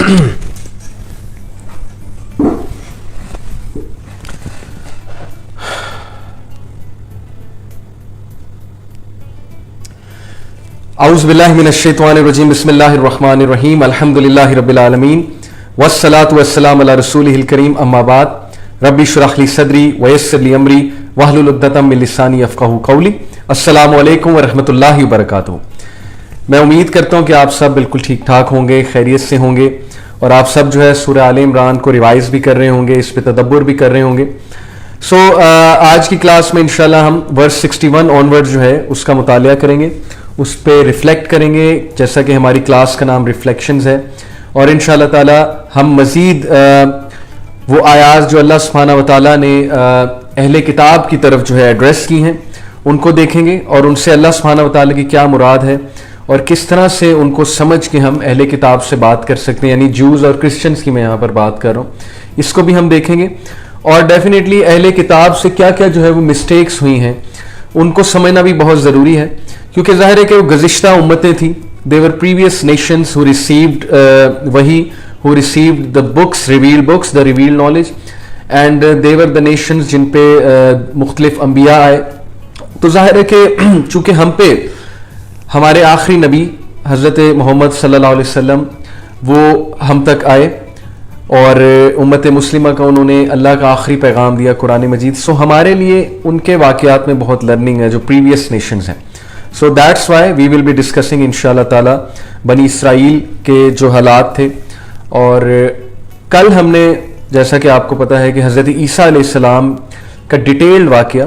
اعوذ باللہ من الشیطان الرجیم بسم اللہ الرحمن الرحیم الحمدللہ رب العالمین والصلاة والسلام علی رسولہ الکریم اما بعد رب اشرح لی صدری ویسر لی امری واحلل عقدۃ من لسانی یفقہوا قولی. السلام علیکم ورحمۃ اللہ وبرکاتہ. میں امید کرتا ہوں کہ آپ سب بالکل ٹھیک ٹھاک ہوں گے, خیریت سے ہوں گے, اور آپ سب جو ہے سورہ آل عمران کو ریوائز بھی کر رہے ہوں گے, اس پہ تدبر بھی کر رہے ہوں گے. آج کی کلاس میں انشاءاللہ ہم ورس 61 آنورڈ جو ہے اس کا مطالعہ کریں گے, اس پہ ریفلیکٹ کریں گے, جیسا کہ ہماری کلاس کا نام ریفلیکشنز ہے. اور انشاءاللہ تعالی ہم مزید وہ آیات جو اللہ سبحانہ و تعالیٰ نے اہل کتاب کی طرف جو ہے ایڈریس کی ہیں ان کو دیکھیں گے, اور ان سے اللہ سبحانہ و تعالیٰ کی کیا مراد ہے اور کس طرح سے ان کو سمجھ کے ہم اہل کتاب سے بات کر سکتے ہیں, یعنی جوز اور کرسچنز کی میں یہاں پر بات کر رہا ہوں, اس کو بھی ہم دیکھیں گے. اور ڈیفینیٹلی اہل کتاب سے کیا کیا جو ہے وہ مسٹیکس ہوئی ہیں ان کو سمجھنا بھی بہت ضروری ہے, کیونکہ ظاہر ہے کہ وہ گزشتہ امتیں تھیں. they were previous nations who received wahi, who received the books, the revealed knowledge, and they were the nations جن پہ مختلف انبیاء آئے. تو ظاہر ہے کہ چونکہ ہم پہ ہمارے آخری نبی حضرت محمد صلی اللہ علیہ وسلم وہ ہم تک آئے, اور امت مسلمہ کا انہوں نے اللہ کا آخری پیغام دیا قرآن مجید. سو ہمارے لیے ان کے واقعات میں بہت لرننگ ہے جو پریویس نیشنز ہیں. So that's why we will be discussing انشاءاللہ تعالی بنی اسرائیل کے جو حالات تھے. اور کل ہم نے, جیسا کہ آپ کو پتہ ہے کہ حضرت عیسیٰ علیہ السلام کا ڈیٹیلڈ واقعہ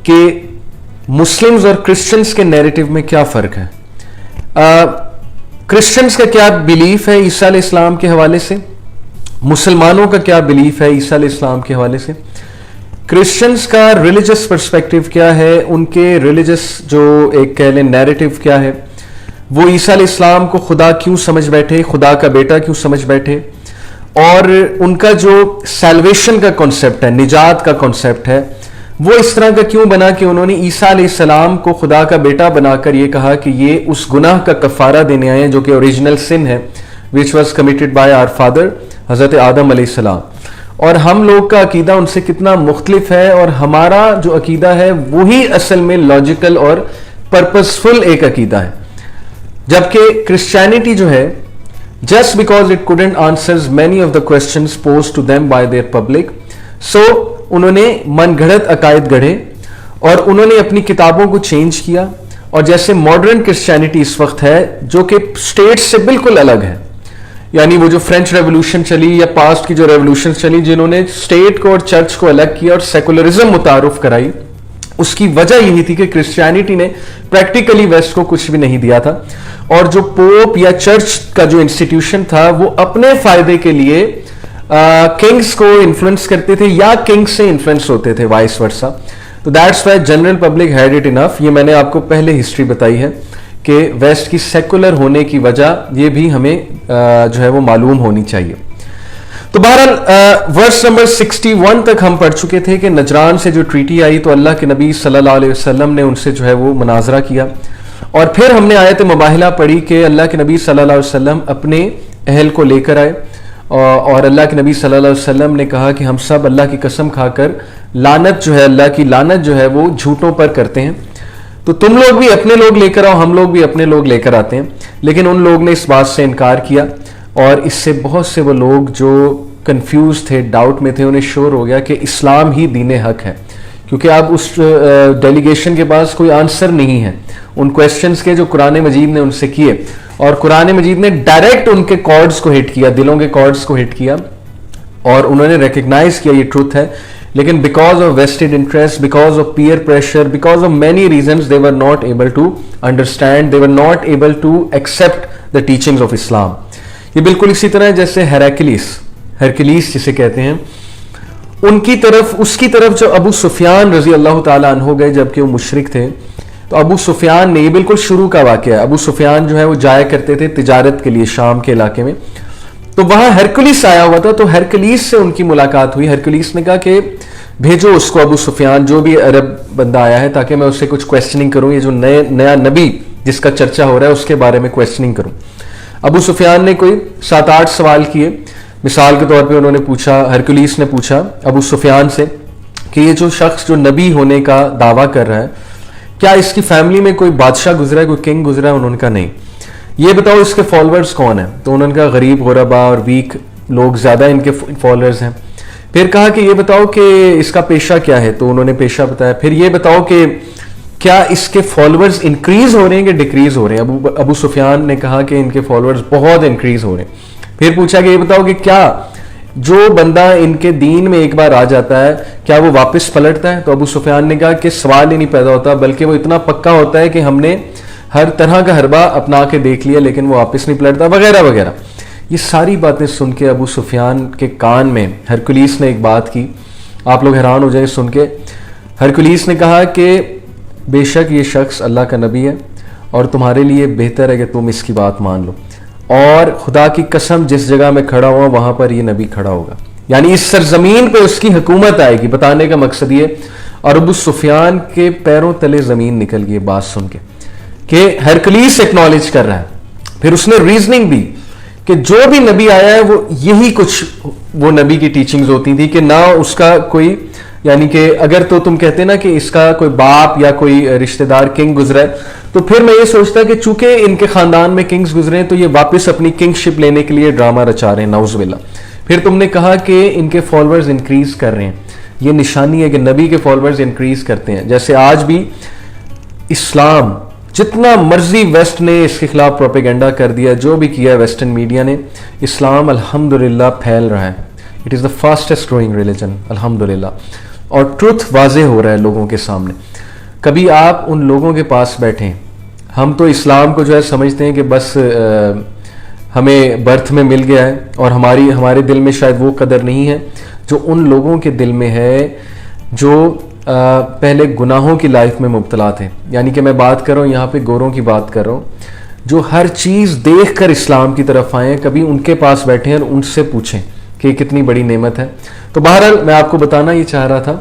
کہ مسلمز اور کرسچنز کے نیریٹو میں کیا فرق ہے, کرسچنز کا کیا بلیف ہے عیسیٰ علیہ السلام کے حوالے سے, مسلمانوں کا کیا بلیف ہے عیسیٰ علیہ السلام کے حوالے سے, کرسچنز کا ریلیجس پرسپیکٹو کیا ہے, ان کے ریلیجس جو ایک کہہ لیں نیریٹو کیا ہے, وہ عیسیٰ علیہ السلام کو خدا کیوں سمجھ بیٹھے, خدا کا بیٹا کیوں سمجھ بیٹھے, اور ان کا جو سیلویشن کا کنسیپٹ ہے, نجات کا کنسیپٹ ہے, وہ اس طرح کا کیوں بنا کہ انہوں نے عیسیٰ علیہ السلام کو خدا کا بیٹا بنا کر یہ کہا کہ یہ اس گناہ کا کفارہ دینے آئے ہیں جو کہ اوریجنل سن ہے which was committed by our father حضرت آدم علیہ السلام. اور ہم لوگ کا عقیدہ ان سے کتنا مختلف ہے, اور ہمارا جو عقیدہ ہے وہی اصل میں لاجیکل اور پرپسفل ایک عقیدہ ہے, جبکہ کرسچینٹی جو ہے just because it couldn't answers many of the questions posed to them by their public, so انہوں نے من گھڑت عقائد گڑھے اور انہوں نے اپنی کتابوں کو چینج کیا. اور جیسے ماڈرن کرسچینٹی اس وقت ہے جو کہ اسٹیٹ سے بالکل الگ ہے, یعنی وہ جو فرینچ ریولوشن چلی یا پاسٹ کی جو ریولوشن چلی جنہوں نے اسٹیٹ کو اور چرچ کو الگ کیا اور سیکولرزم متعارف کرائی, اس کی وجہ یہی تھی کہ کرسچینٹی نے پریکٹیکلی ویسٹ کو کچھ بھی نہیں دیا تھا, اور جو پوپ یا چرچ کا جو انسٹیٹیوشن تھا وہ اپنے فائدے کے لیے کنگز کو انفلوئنس کرتے تھے یا کنگز سے انفلوئنس ہوتے تھے, وائس ورسا. تو that's why general public had it enough. یہ میں نے آپ کو پہلے ہسٹری بتائی ہے کہ ویسٹ کی سیکولر ہونے کی وجہ یہ بھی ہمیں جو ہے وہ معلوم ہونی چاہیے. تو بہرحال ورس نمبر 61 تک ہم پڑھ چکے تھے کہ نجران سے جو ٹریٹی آئی تو اللہ کے نبی صلی اللہ علیہ وسلم نے ان سے جو ہے وہ مناظرہ کیا, اور پھر ہم نے آیت مباہلہ پڑھی کہ اللہ کے نبی صلی اللہ علیہ وسلم اپنے اہل کو لے کر آئے, اور اللہ کے نبی صلی اللہ علیہ وسلم نے کہا کہ ہم سب اللہ کی قسم کھا کر لعنت جو ہے, اللہ کی لعنت جو ہے وہ جھوٹوں پر کرتے ہیں, تو تم لوگ بھی اپنے لوگ لے کر آؤ, ہم لوگ بھی اپنے لوگ لے کر آتے ہیں. لیکن ان لوگ نے اس بات سے انکار کیا, اور اس سے بہت سے وہ لوگ جو کنفیوز تھے, ڈاؤٹ میں تھے, انہیں شور ہو گیا کہ اسلام ہی دین حق ہے, کیونکہ اب اس ڈیلیگیشن کے پاس کوئی آنسر نہیں ہے ان کویسچنز کے جو قرآن مجید نے ان سے کیے, اور قرآن مجید نے ڈائریکٹ ان کے کارڈز کو ہٹ کیا, دلوں کے کارڈز کو ہٹ کیا, اور انہوں نے ریکگنائز کیا یہ ٹروتھ ہے. لیکن because of vested interest, because of peer pressure, because of many reasons, they were not able to understand, they were not able to accept the teachings of Islam. یہ بالکل اسی طرح جیسے ہرکلیس جسے کہتے ہیں, ان کی طرف, اس کی طرف جو ابو سفیان رضی اللہ تعالیٰ عنہ گئے جبکہ وہ مشرک تھے, تو ابو سفیان نے, یہ بالکل شروع کا واقعہ ہے, ابو سفیان جو ہے وہ جایا کرتے تھے تجارت کے لیے شام کے علاقے میں, تو وہاں ہرکلیس آیا ہوا تھا, تو ہرکلیس سے ان کی ملاقات ہوئی. ہرکلیس نے کہا کہ بھیجو اس کو ابو سفیان جو بھی عرب بندہ آیا ہے, تاکہ میں اس سے کچھ کویسچننگ کروں, یہ جو نیا نبی جس کا چرچا ہو رہا ہے اس کے بارے میں کویسچننگ کروں. ابو سفیان نے کوئی 7-8 سوال کیے. مثال کے طور پہ انہوں نے پوچھا، ہرکولیس نے پوچھا ابو سفیان سے کہ یہ جو شخص جو نبی ہونے کا دعویٰ کر رہا ہے، کیا اس کی فیملی میں کوئی بادشاہ گزرا ہے، کوئی کنگ گزرا ہے؟ انہوں نے کہا نہیں. یہ بتاؤ اس کے فالوورز کون ہیں؟ تو انہوں نے کہا غریب، غربا اور ویک لوگ زیادہ ان کے فالوورز ہیں. پھر کہا کہ یہ بتاؤ کہ اس کا پیشہ کیا ہے؟ تو انہوں نے پیشہ بتایا. پھر یہ بتاؤ کہ کیا اس کے فالوورز انکریز ہو رہے ہیں کہ ڈیکریز ہو رہے ہیں؟ ابو سفیان نے کہا کہ ان کے فالوورز بہت انکریز ہو رہے ہیں. پھر پوچھا کہ یہ بتاؤ کہ کیا جو بندہ ان کے دین میں ایک بار آ جاتا ہے کیا وہ واپس پلٹتا ہے؟ تو ابو سفیان نے کہا کہ سوال ہی نہیں پیدا ہوتا، بلکہ وہ اتنا پکا ہوتا ہے کہ ہم نے ہر طرح کا حربہ اپنا کے دیکھ لیا لیکن وہ واپس نہیں پلٹتا، وغیرہ وغیرہ. یہ ساری باتیں سن کے ابو سفیان کے کان میں ہرکولیس نے ایک بات کی. آپ لوگ حیران ہو جائیں سن کے. ہرکولیس نے کہا کہ بے شک یہ شخص اللہ کا نبی ہے اور تمہارے لیے بہتر ہے کہ تم اس کی بات مان لو، اور خدا کی قسم جس جگہ میں کھڑا ہوا وہاں پر یہ نبی کھڑا ہوگا، یعنی اس سرزمین پہ اس کی حکومت آئے گی. بتانے کا مقصد یہ، اور ابو سفیان کے پیروں تلے زمین نکل گئی بات سن کے کہ ہرکولیس ایکنالج کر رہا ہے. پھر اس نے ریزننگ دی کہ جو بھی نبی آیا ہے وہ یہی کچھ وہ نبی کی ٹیچنگز ہوتی تھی کہ نہ اس کا کوئی، یعنی کہ اگر تو تم کہتے نا کہ اس کا کوئی باپ یا کوئی رشتہ دار کنگ گزرا ہے، تو پھر میں یہ سوچتا کہ چونکہ ان کے خاندان میں کنگز گزرے ہیں تو یہ واپس اپنی کنگ شپ لینے کے لیے ڈرامہ رچا رہے ہیں، نعوذ باللہ. پھر تم نے کہا کہ ان کے فالوورز انکریز کر رہے ہیں. یہ نشانی ہے کہ نبی کے فالوورز انکریز کرتے ہیں. جیسے آج بھی اسلام جتنا مرضی ویسٹ نے اس کے خلاف پروپیگنڈا کر دیا، جو بھی کیا ہے ویسٹرن میڈیا نے، اسلام الحمدللہ پھیل رہا ہے. It is the fastest growing religion الحمدللہ، اور ٹروتھ واضح ہو رہا ہے لوگوں کے سامنے. کبھی آپ ان لوگوں کے پاس بیٹھیں، ہم تو اسلام کو جو ہے سمجھتے ہیں کہ بس ہمیں برتھ میں مل گیا ہے، اور ہمارے دل میں شاید وہ قدر نہیں ہے جو ان لوگوں کے دل میں ہے جو پہلے گناہوں کی لائف میں مبتلا تھے. یعنی کہ میں بات کر رہا ہوں یہاں پہ گوروں کی بات کر رہا ہوں، جو ہر چیز دیکھ کر اسلام کی طرف آئے ہیں. کبھی ان کے پاس بیٹھیں اور ان سے پوچھیں کہ یہ کتنی بڑی نعمت ہے. تو بہرحال میں آپ کو بتانا یہ چاہ رہا تھا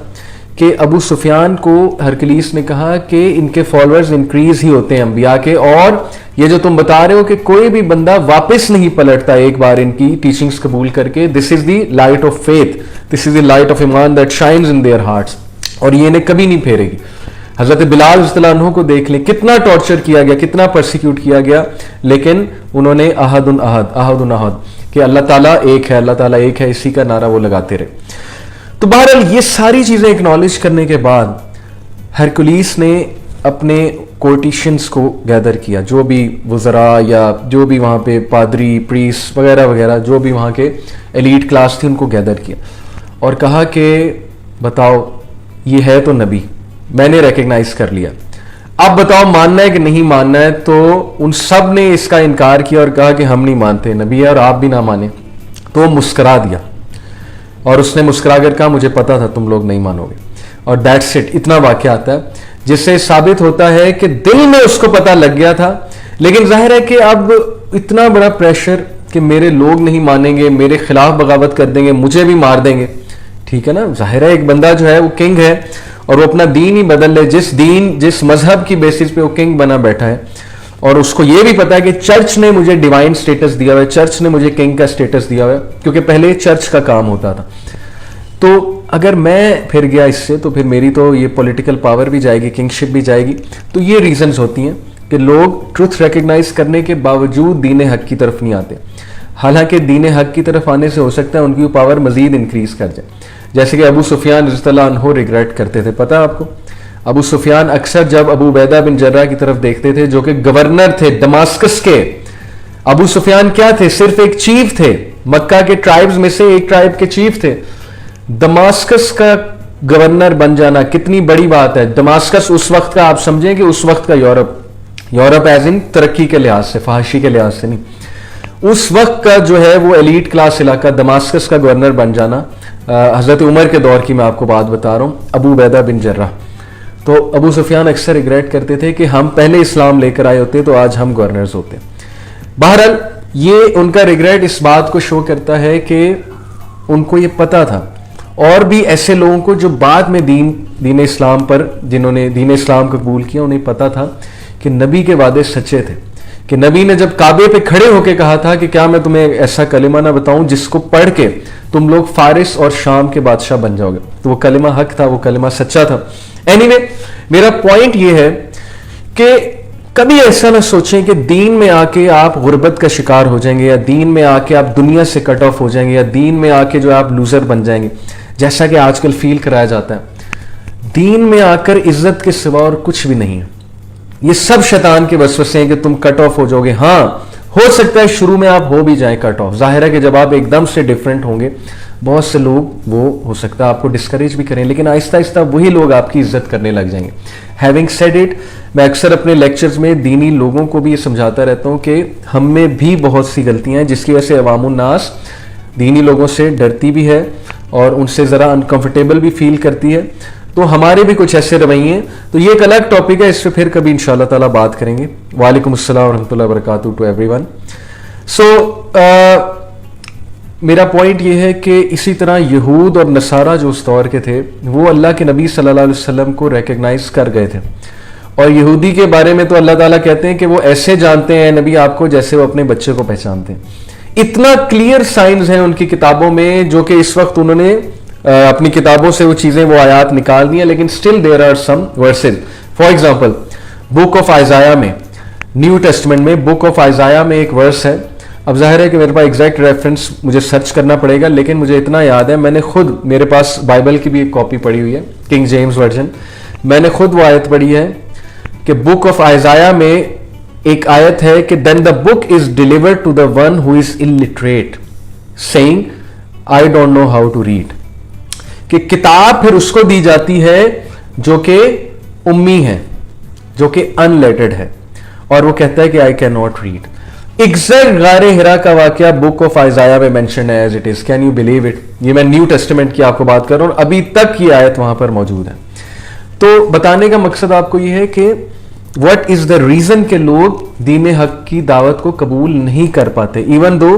کہ ابو سفیان کو ہرکولیس نے کہا کہ ان کے فالوورز انکریز ہی ہوتے ہیں انبیاء کے، اور یہ جو تم بتا رہے ہو کہ کوئی بھی بندہ واپس نہیں پلٹتا ایک بار ان کی ٹیچنگز قبول کر کے، this is the light of faith, this is the light of ایمان that shines in their hearts, اور یہ انہیں کبھی نہیں پھیرے گی. حضرت بلال رضی اللہ عنہ کو دیکھ لیں، کتنا ٹارچر کیا گیا، کتنا پرسیکیوٹ کیا گیا، لیکن انہوں نے احد احد احد احد کہ اللہ تعالیٰ ایک ہے، اللہ تعالیٰ ایک ہے، اسی کا نعرہ وہ لگاتے رہے. تو بہرحال یہ ساری چیزیں اکنالج کرنے کے بعد ہرکولیس نے اپنے کورٹیشنز کو گیدر کیا، جو بھی وزراء یا جو بھی وہاں پہ پادری، پریس وغیرہ وغیرہ جو بھی وہاں کے ایلیٹ کلاس تھی ان کو گیدر کیا اور کہا کہ بتاؤ یہ ہے تو نبی، میں نے ریکگنائز کر لیا، اب بتاؤ ماننا ہے کہ نہیں ماننا ہے؟ تو ان سب نے اس کا انکار کیا اور کہا کہ ہم نہیں مانتے، نبی ہے اور آپ بھی نہ مانیں. تو وہ مسکرا دیا اور اس نے مسکرا کر کہا مجھے پتا تھا تم لوگ نہیں مانو گے، اور دیٹس اٹ. اتنا واقعہ آتا ہے جس سے ثابت ہوتا ہے کہ دل میں اس کو پتا لگ گیا تھا، لیکن ظاہر ہے کہ اب اتنا بڑا پریشر کہ میرے لوگ نہیں مانیں گے، میرے خلاف بغاوت کر دیں گے، مجھے بھی مار دیں گے. ٹھیک ہے نا، ظاہر ہے ایک بندہ جو ہے وہ کنگ ہے اور وہ اپنا دین ہی بدل لے، جس مذہب کی بیسس پہ وہ کنگ بنا بیٹھا ہے، اور اس کو یہ بھی پتا ہے کہ چرچ نے مجھے ڈیوائن سٹیٹس دیا ہوا ہے، چرچ نے مجھے کنگ کا سٹیٹس دیا ہوا ہے، کیونکہ پہلے چرچ کا کام ہوتا تھا. تو اگر میں پھر گیا اس سے تو پھر میری تو یہ پولیٹیکل پاور بھی جائے گی، کنگ شپ بھی جائے گی. تو یہ ریزنز ہوتی ہیں کہ لوگ ٹروتھ ریکگنائز کرنے کے باوجود دین حق کی طرف نہیں آتے، حالانکہ دین حق کی طرف آنے سے ہو سکتا ہے ان کی پاور مزید انکریز کر جائے. جیسے کہ ابو سفیان رضی اللہ عنہ ریگریٹ کرتے تھے، پتہ آپ کو ابو سفیان اکثر جب ابو عبیدہ بن جرح کی طرف دیکھتے تھے جو کہ گورنر تھے دماسکس کے. ابو سفیان کیا تھے؟ صرف ایک چیف تھے، مکہ کے ٹرائبز میں سے ایک ٹرائب کے چیف تھے. دماسکس کا گورنر بن جانا کتنی بڑی بات ہے. دماسکس اس وقت کا آپ سمجھیں کہ اس وقت کا یورپ ایز ان ترقی کے لحاظ سے، فحاشی کے لحاظ سے نہیں، اس وقت کا جو ہے وہ ایلیٹ کلاس علاقہ دماسکس کا گورنر بن جانا. حضرت عمر کے دور کی میں آپ کو بات بتا رہا ہوں، ابو عبیدہ بن جرح. تو ابو سفیان اکثر ریگریٹ کرتے تھے کہ ہم پہلے اسلام لے کر آئے ہوتے تو آج ہم گورنرز ہوتے. بہرحال یہ ان کا ریگریٹ اس بات کو شو کرتا ہے کہ ان کو یہ پتا تھا، اور بھی ایسے لوگوں کو جو بعد میں دین اسلام پر، جنہوں نے دین اسلام کو قبول کیا، انہیں پتا تھا کہ نبی کے وعدے سچے تھے. کہ نبی نے جب کعبے پہ کھڑے ہو کے کہا تھا کہ کیا میں تمہیں ایسا کلمہ نہ بتاؤں جس کو پڑھ کے تم لوگ فارس اور شام کے بادشاہ بن جاؤ گے، تو وہ کلمہ حق تھا، وہ کلمہ سچا تھا. اینیوے میرا پوائنٹ یہ ہے کہ کبھی ایسا نہ سوچیں کہ دین میں آ کے آپ غربت کا شکار ہو جائیں گے، یا دین میں آ کے آپ دنیا سے کٹ آف ہو جائیں گے، یا دین میں آ کے جو آپ لوزر بن جائیں گے، جیسا کہ آج کل فیل کرایا جاتا ہے. دین میں آ کر عزت کے سوا اور کچھ بھی نہیں ہے. یہ سب شیطان کے وسوسے ہیں کہ تم کٹ آف ہو جاؤ گے. ہاں ہو سکتا ہے شروع میں آپ ہو بھی جائیں کٹ آف، ظاہر ہے کہ جب آپ ایک دم سے ڈیفرنٹ ہوں گے بہت سے لوگ وہ ہو سکتا ہے آپ کو ڈسکریج بھی کریں، لیکن آہستہ آہستہ وہی لوگ آپ کی عزت کرنے لگ جائیں گے. ہیونگ سیڈ اٹ، میں اکثر اپنے لیکچرز میں دینی لوگوں کو بھی یہ سمجھاتا رہتا ہوں کہ ہم میں بھی بہت سی غلطیاں ہیں جس کی وجہ سے عوام الناس دینی لوگوں سے ڈرتی بھی ہے اور ان سے ذرا انکمفرٹیبل بھی فیل کرتی ہے. تو ہمارے بھی کچھ ایسے رویے ہیں. تو یہ ایک الگ ٹاپک ہے، اس پہ پھر کبھی انشاءاللہ تعالیٰ بات کریں گے. وعلیکم السلام ورحمۃ اللہ وبرکاتہ ٹو ایوری ون. سو میرا پوائنٹ یہ ہے کہ اسی طرح یہود اور نصارہ جو اس دور کے تھے وہ اللہ کے نبی صلی اللہ علیہ وسلم کو ریکگنائز کر گئے تھے. اور یہودی کے بارے میں تو اللہ تعالیٰ کہتے ہیں کہ وہ ایسے جانتے ہیں نبی آپ کو جیسے وہ اپنے بچے کو پہچانتے ہیں. اتنا کلیئر سائنز ہیں ان کی کتابوں میں جو کہ اس وقت انہوں نے اپنی کتابوں سے وہ چیزیں وہ آیات نکال دی ہیں، لیکن still there are some verses. For example book of Isaiah میں، نیو ٹیسٹمنٹ میں بک آف آئزایا میں ایک ورس ہے. اب ظاہر ہے کہ میرے پاس ایگزیکٹ ریفرنس مجھے سرچ کرنا پڑے گا، لیکن مجھے اتنا یاد ہے میں نے خود، میرے پاس بائبل کی بھی ایک کاپی پڑی ہوئی ہے کنگ جیمز ورژن، میں نے خود وہ آیت پڑھی ہے کہ بک آف آئزایا میں ایک آیت ہے کہ then the book is delivered to the one who is illiterate saying I don't know how to read. کہ کتاب پھر اس کو دی جاتی ہے جو کہ امی ہے، جو کہ ان لیٹرڈ ہے، اور وہ کہتا ہے کہ I cannot read. ایگزیکٹ غار ہرا کا واقعہ بک آف آئزایا میں مینشن ہے as it is. Can you believe it? یہ میں نیو ٹیسٹمنٹ کی آپ کو بات کر رہا ہوں اور ابھی تک یہ آیت وہاں پر موجود ہے. تو بتانے کا مقصد آپ کو یہ ہے کہ what is the reason کہ لوگ دین حق کی دعوت کو قبول نہیں کر پاتے، ایون دو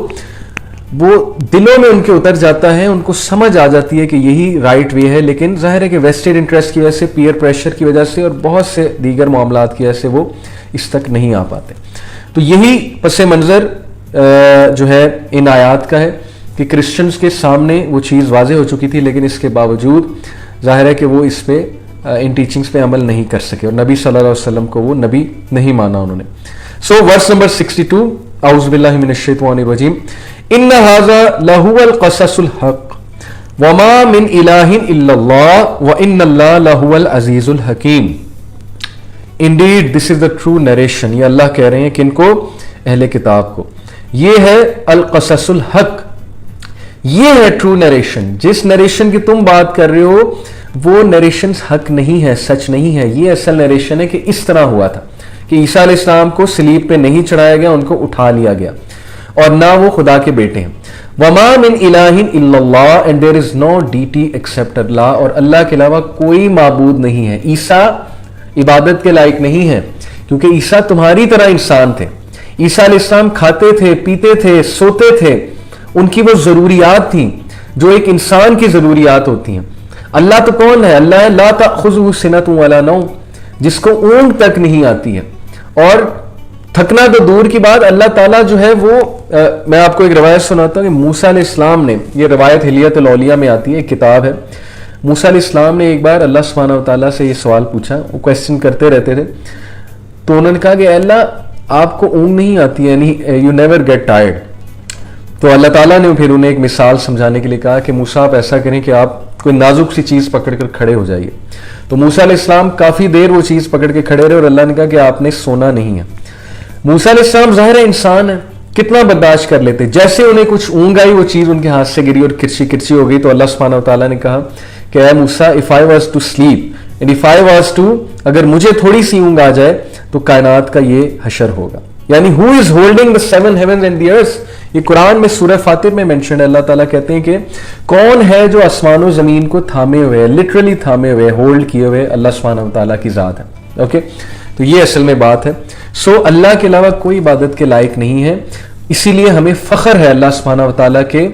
وہ دلوں میں ان کے اتر جاتا ہے، ان کو سمجھ آ جاتی ہے کہ یہی رائٹ وے ہے، لیکن ظاہر ہے کہ ویسٹڈ انٹرسٹ کی وجہ سے، پیئر پریشر کی وجہ سے اور بہت سے دیگر معاملات کی وجہ سے وہ اس تک نہیں آ پاتے. تو یہی پس منظر جو ہے ان آیات کا ہے کہ کرسچنز کے سامنے وہ چیز واضح ہو چکی تھی، لیکن اس کے باوجود ظاہر ہے کہ وہ اس پہ ان ٹیچنگز پہ عمل نہیں کر سکے اور نبی صلی اللہ علیہ وسلم کو وہ نبی نہیں مانا انہوں نے. سو ورس نمبر 62، اعوذ باللہ من الشیطان الرجیم، ان ھذا لہو القصص الحق وما من الہ الا اللہ وان اللہ لہو العزیز الحکیم. Indeed, this is the true narration. یہ اللہ کہہ رہے ہیں کن کو؟ اہل کتاب کو. یہ ہے القصص الحق، یہ ہے ٹرو نریشن. جس نریشن کی تم بات کر رہے ہو وہ نریشن حق نہیں ہے، سچ نہیں ہے. یہ اصل نریشن ہے کہ اس طرح ہوا تھا کہ عیسیٰ علیہ السلام کو صلیب پہ نہیں چڑھایا گیا، ان کو اٹھا لیا گیا، اور نہ وہ خدا کے بیٹے ہیں. وما من الہ الا اللہ and there is no deity except اللہ، اور اللہ کے علاوہ کوئی معبود نہیں ہے. عیسیٰ عبادت کے لائق نہیں ہے کیونکہ عیسیٰ تمہاری طرح انسان تھے. عیسیٰ علیہ السلام کھاتے تھے، پیتے تھے، سوتے تھے. ان کی وہ ضروریات تھیں جو ایک انسان کی ضروریات ہوتی ہیں. اللہ تو کون ہے؟ اللہ ہے لا تأخذہ سنۃ ولا نوم، جس کو اونگ تک نہیں آتی ہے. اور تھکنا تو دور کی بات، اللہ تعالیٰ جو ہے وہ میں آپ کو ایک روایت سناتا ہوں کہ موسیٰ علیہ السلام نے، یہ روایت حلیۃ الاولیاء میں آتی ہے، ایک کتاب ہے. موسیٰ علیہ السلام نے ایک بار اللہ سبحانہ و تعالیٰ سے یہ سوال پوچھا، وہ کویسچن کرتے رہتے تھے. تو انہوں نے کہا کہ اے اللہ آپ کو اونگ نہیں آتی، یعنی یو نیور گیٹ ٹائرڈ. تو اللہ تعالیٰ نے پھر انہیں ایک مثال سمجھانے کے لیے کہا کہ موسیٰ آپ ایسا کریں کہ آپ کوئی نازک سی چیز پکڑ کر کھڑے ہو جائیے. تو موسیٰ علیہ السلام کافی دیر وہ چیز پکڑ کے کھڑے رہے اور اللہ نے کہا کہ آپ نے سونا نہیں ہے. موسیٰ علیہ السلام ظاہر ہے انسان ہے، کتنا برداشت کر لیتے. جیسے انہیں کچھ اونگ آئی وہ چیز ان کے ہاتھ سے گری اور کرچی کرچی ہو گئی. تو اللہ سبحانہ و تعالیٰ نے کہا کہ اے موسیٰ if I was to sleep and if I was to، اگر مجھے تھوڑی سی اونگ آ جائے تو کائنات کا یہ حشر ہوگا. یعنی who is holding the seven heavens and the earth، یہ قرآن میں سورہ فاطر میں مینشن ہے. اللہ تعالیٰ کہتے ہیں کہ کون ہے جو آسمان و زمین کو تھامے ہوئے، لٹرلی تھامے ہوئے، ہولڈ کیے ہوئے؟ اللہ سبحانہ و تعالیٰ کی ذات ہے. اوکے، تو یہ اصل میں بات ہے. سو اللہ کے علاوہ کوئی عبادت کے لائق نہیں ہے، اسی لیے ہمیں فخر ہے اللہ سبحانہ و تعالیٰ کے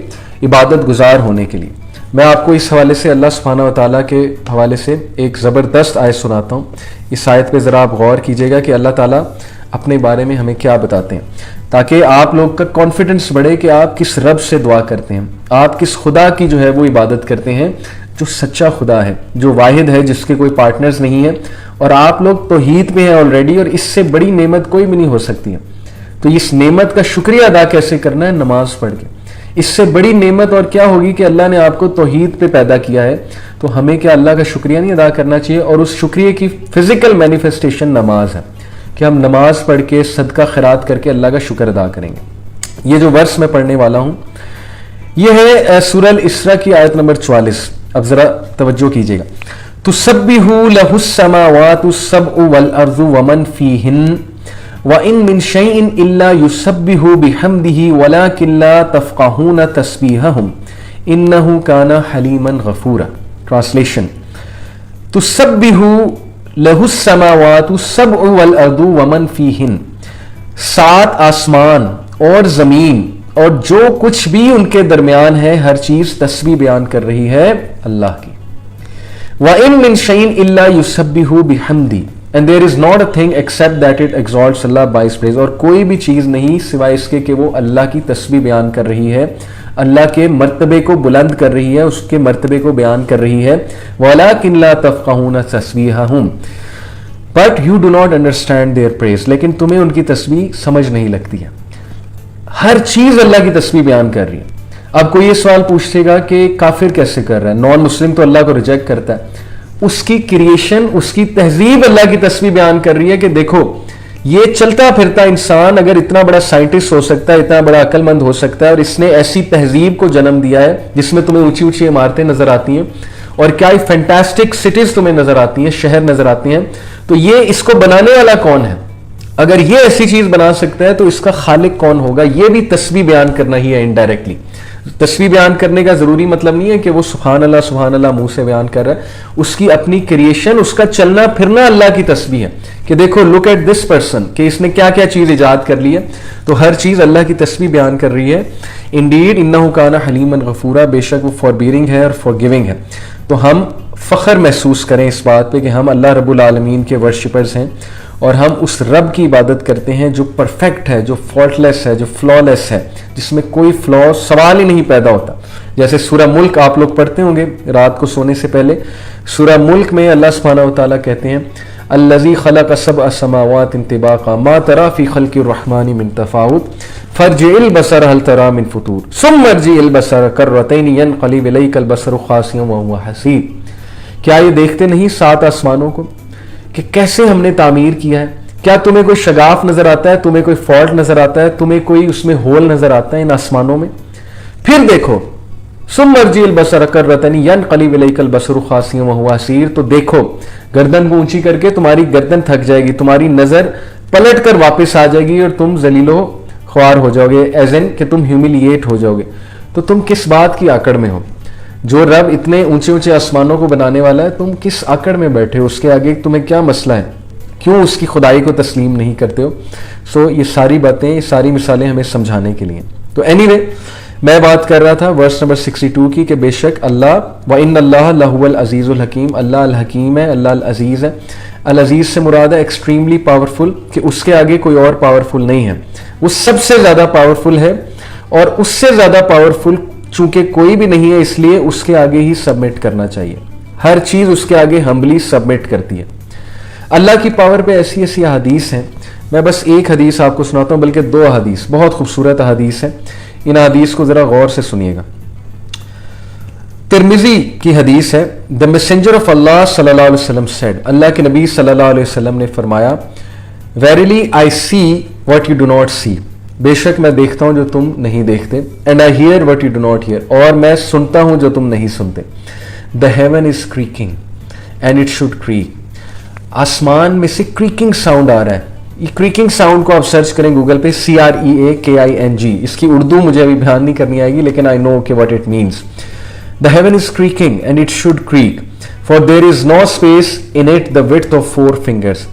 عبادت گزار ہونے کے لیے. میں آپ کو اس حوالے سے اللہ سبحانہ و تعالیٰ کے حوالے سے ایک زبردست آیت سناتا ہوں. اس آیت پہ ذرا آپ غور کیجئے گا کہ اللہ تعالیٰ اپنے بارے میں ہمیں کیا بتاتے ہیں, تاکہ آپ لوگ کا کانفیڈنس بڑھے کہ آپ کس رب سے دعا کرتے ہیں, آپ کس خدا کی جو ہے وہ عبادت کرتے ہیں, جو سچا خدا ہے, جو واحد ہے, جس کے کوئی پارٹنرز نہیں ہے, اور آپ لوگ توحید میں ہیں آلریڈی, اور اس سے بڑی نعمت کوئی بھی نہیں ہو سکتی ہے. تو اس نعمت کا شکریہ ادا کیسے کرنا ہے؟ نماز پڑھ کے. اس سے بڑی نعمت اور کیا ہوگی کہ اللہ نے آپ کو توحید پہ پیدا کیا ہے, تو ہمیں کیا اللہ کا شکریہ نہیں ادا کرنا چاہیے؟ اور اس شکریہ کی فزیکل مینیفیسٹیشن نماز ہے, کہ ہم نماز پڑھ کے صدقہ خیرات کر کے اللہ کا شکر ادا کریں گے. یہ جو ورس میں پڑھنے والا ہوں یہ ہے سورہ الاسراء کی آیت نمبر 44. اب ذرا توجہ کیجیے گا. تسبح لہ السماوات السبع والارض ومن فیہن وَإِن مِّن شَيْءٍ إِلَّا يُسَبِّحُ بِحَمْدِهِ وَلَكِن لَّا تَفْقَهُونَ تَسْبِيحَهُمْ إِنَّهُ كَانَ حَلِيمًا غَفُورًا. Translation: تُسَبِّحُ لَهُ السَّمَاوَاتُ السَّبْعُ وَالْأَرْضُ وَمَن فِيهِنَّ, 7 آسمان اور زمین اور جو کچھ بھی ان کے درمیان ہے, ہر چیز تسبیح بیان کر رہی ہے اللہ کی. وَإِن مِّن شَيْءٍ إِلَّا يُسَبِّحُ بِحَمْدِهِ And there is not a thing except that it exalts Allah by His praise. اور کوئی بھی چیز نہیں سوائے اس کے کہ وہ اللہ کی تسبیح بیان کر رہی ہے, اللہ کے مرتبے کو بلند کر رہی ہے, اس کے مرتبے کو بیان کر رہی ہے. وَلَكِن لَّا تَفْقَهُونَ تَسْبِيحَهُمْ But you do not understand their praise. لیکن تمہیں ان کی تسبیح سمجھ نہیں لگتی ہے. ہر چیز اللہ کی تسبیح بیان کر رہی ہے. اب کوئی یہ سوال پوچھے گا کہ کافر کیسے کر رہا ہے, نان مسلم تو اللہ کو ریجیکٹ کرتا ہے. اس کی کریشن, اس کی تہذیب اللہ کی تسبیح بیان کر رہی ہے کہ دیکھو یہ چلتا پھرتا انسان اگر اتنا بڑا سائنٹسٹ ہو سکتا ہے, اتنا بڑا عقل مند ہو سکتا ہے, اور اس نے ایسی تہذیب کو جنم دیا ہے جس میں تمہیں اونچی اونچی عمارتیں نظر آتی ہیں اور کیا فینٹاسٹک سٹیز تمہیں نظر آتی ہیں, شہر نظر آتی ہیں, تو یہ اس کو بنانے والا کون ہے؟ اگر یہ ایسی چیز بنا سکتا ہے تو اس کا خالق کون ہوگا؟ یہ بھی تسبیح بیان کرنا ہی ہے انڈائریکٹلی. تسبیح بیان کرنے کا ضروری مطلب نہیں ہے کہ وہ سبحان اللہ منہ سے بیان کر رہا ہے. اس کی اپنی کریشن, اس کا چلنا پھرنا اللہ کی تسبیح ہے کہ دیکھو لک ایٹ دس پرسن, کہ اس نے کیا کیا چیز ایجاد کر لی ہے. تو ہر چیز اللہ کی تسبیح بیان کر رہی ہے. انڈیڈ انہ کان حلیما غفورا, بے شک وہ فاربیئرنگ ہے اور فارگیونگ ہے. تو ہم فخر محسوس کریں اس بات پہ کہ ہم اللہ رب العالمین کے ورشپرز ہیں, اور ہم اس رب کی عبادت کرتے ہیں جو پرفیکٹ ہے, جو فالٹلیس ہے, جو فلالیس ہے, جس میں کوئی فلا سوال ہی نہیں پیدا ہوتا. جیسے سورہ ملک آپ لوگ پڑھتے ہوں گے رات کو سونے سے پہلے. سورہ ملک میں اللہ سبحانہ و تعالیٰ کہتے ہیں الذی خلق سبع سماوات طباقا ما تری فی خلق الرحمن من تفاوت فارجع البصر هل تری من فطور ثم ارجع البصر کرتین ینقلب الیک البصر خاسئا وهو حسیر. کیا یہ دیکھتے نہیں 7 آسمانوں کو کہ کیسے ہم نے تعمیر کیا ہے؟ کیا تمہیں کوئی شگاف نظر آتا ہے, تمہیں کوئی فالٹ نظر آتا ہے, تمہیں کوئی اس میں ہول نظر آتا ہے ان آسمانوں میں؟ پھر دیکھو ثم ارجع البصر کرتین ینقلب الیک البصر خاسئا وهو حسیر. تو دیکھو گردن کو اونچی کر کے تمہاری گردن تھک جائے گی, تمہاری نظر پلٹ کر واپس آ جائے گی اور تم ذلیل و خوار ہو جاؤ گے, ایز ان کہ تم ہیوملیٹ ہو جاؤ گے. تو تم کس بات کی آکڑ میں ہو؟ جو رب اتنے اونچے اونچے آسمانوں کو بنانے والا ہے, تم کس آکڑ میں بیٹھے ہو؟ اس کے آگے تمہیں کیا مسئلہ ہے؟ کیوں اس کی خدائی کو تسلیم نہیں کرتے ہو؟ سو یہ ساری باتیں, یہ ساری مثالیں ہمیں سمجھانے کے لیے. تو اینی وے میں بات کر رہا تھا ورس نمبر 62 کی کہ بے شک اللہ وَإِنَّ اللَّهَ لَهُوَ الْعَزِيزُ الْحَكِيمُ, اللہ الحکیم ہے, اللہ العزیز ہے. العزیز سے مراد ہے ایکسٹریملی پاورفل, کہ اس کے آگے کوئی اور پاورفل نہیں ہے. وہ سب سے زیادہ پاورفل ہے, اور اس سے زیادہ پاورفل چونکہ کوئی بھی نہیں ہے, اس لیے اس کے آگے ہی سبمٹ کرنا چاہیے. ہر چیز اس کے آگے ہمبلی سبمٹ کرتی ہے. اللہ کی پاور پہ ایسی ایسی حدیث ہیں, میں بس ایک حدیث آپ کو سناتا ہوں, بلکہ 2 حدیث, بہت خوبصورت حدیث ہیں. ان حدیث کو ذرا غور سے سنیے گا. ترمذی کی حدیث ہے, The Messenger of Allah صلی اللہ علیہ وسلم said, اللہ کے نبی صلی اللہ علیہ وسلم نے فرمایا Verily I see what you do not see, بے شک میں دیکھتا ہوں جو تم نہیں دیکھتے. And I hear what you do not hear, اور میں سنتا ہوں جو تم نہیں سنتے. The heaven is creaking and it should creak, آسمان میں سے کریکنگ ساؤنڈ آ رہا ہے. یہ کریکنگ ساؤنڈ کو آپ سرچ کریں گوگل پہ, CREAKING. اس کی اردو مجھے ابھی بیان نہیں کرنی آئے گی, لیکن I know what it means. The heaven is creaking and it should creak, for there is no space in it the width of 4 fingers.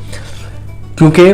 کیونکہ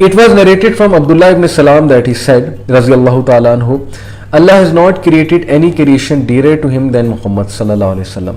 It was narrated from Abdullah ibn Salam that he said, Raziyallahu ta'ala anhu, Allah has not created any creation dearer to him than Muhammad sallallahu alaihi wasallam.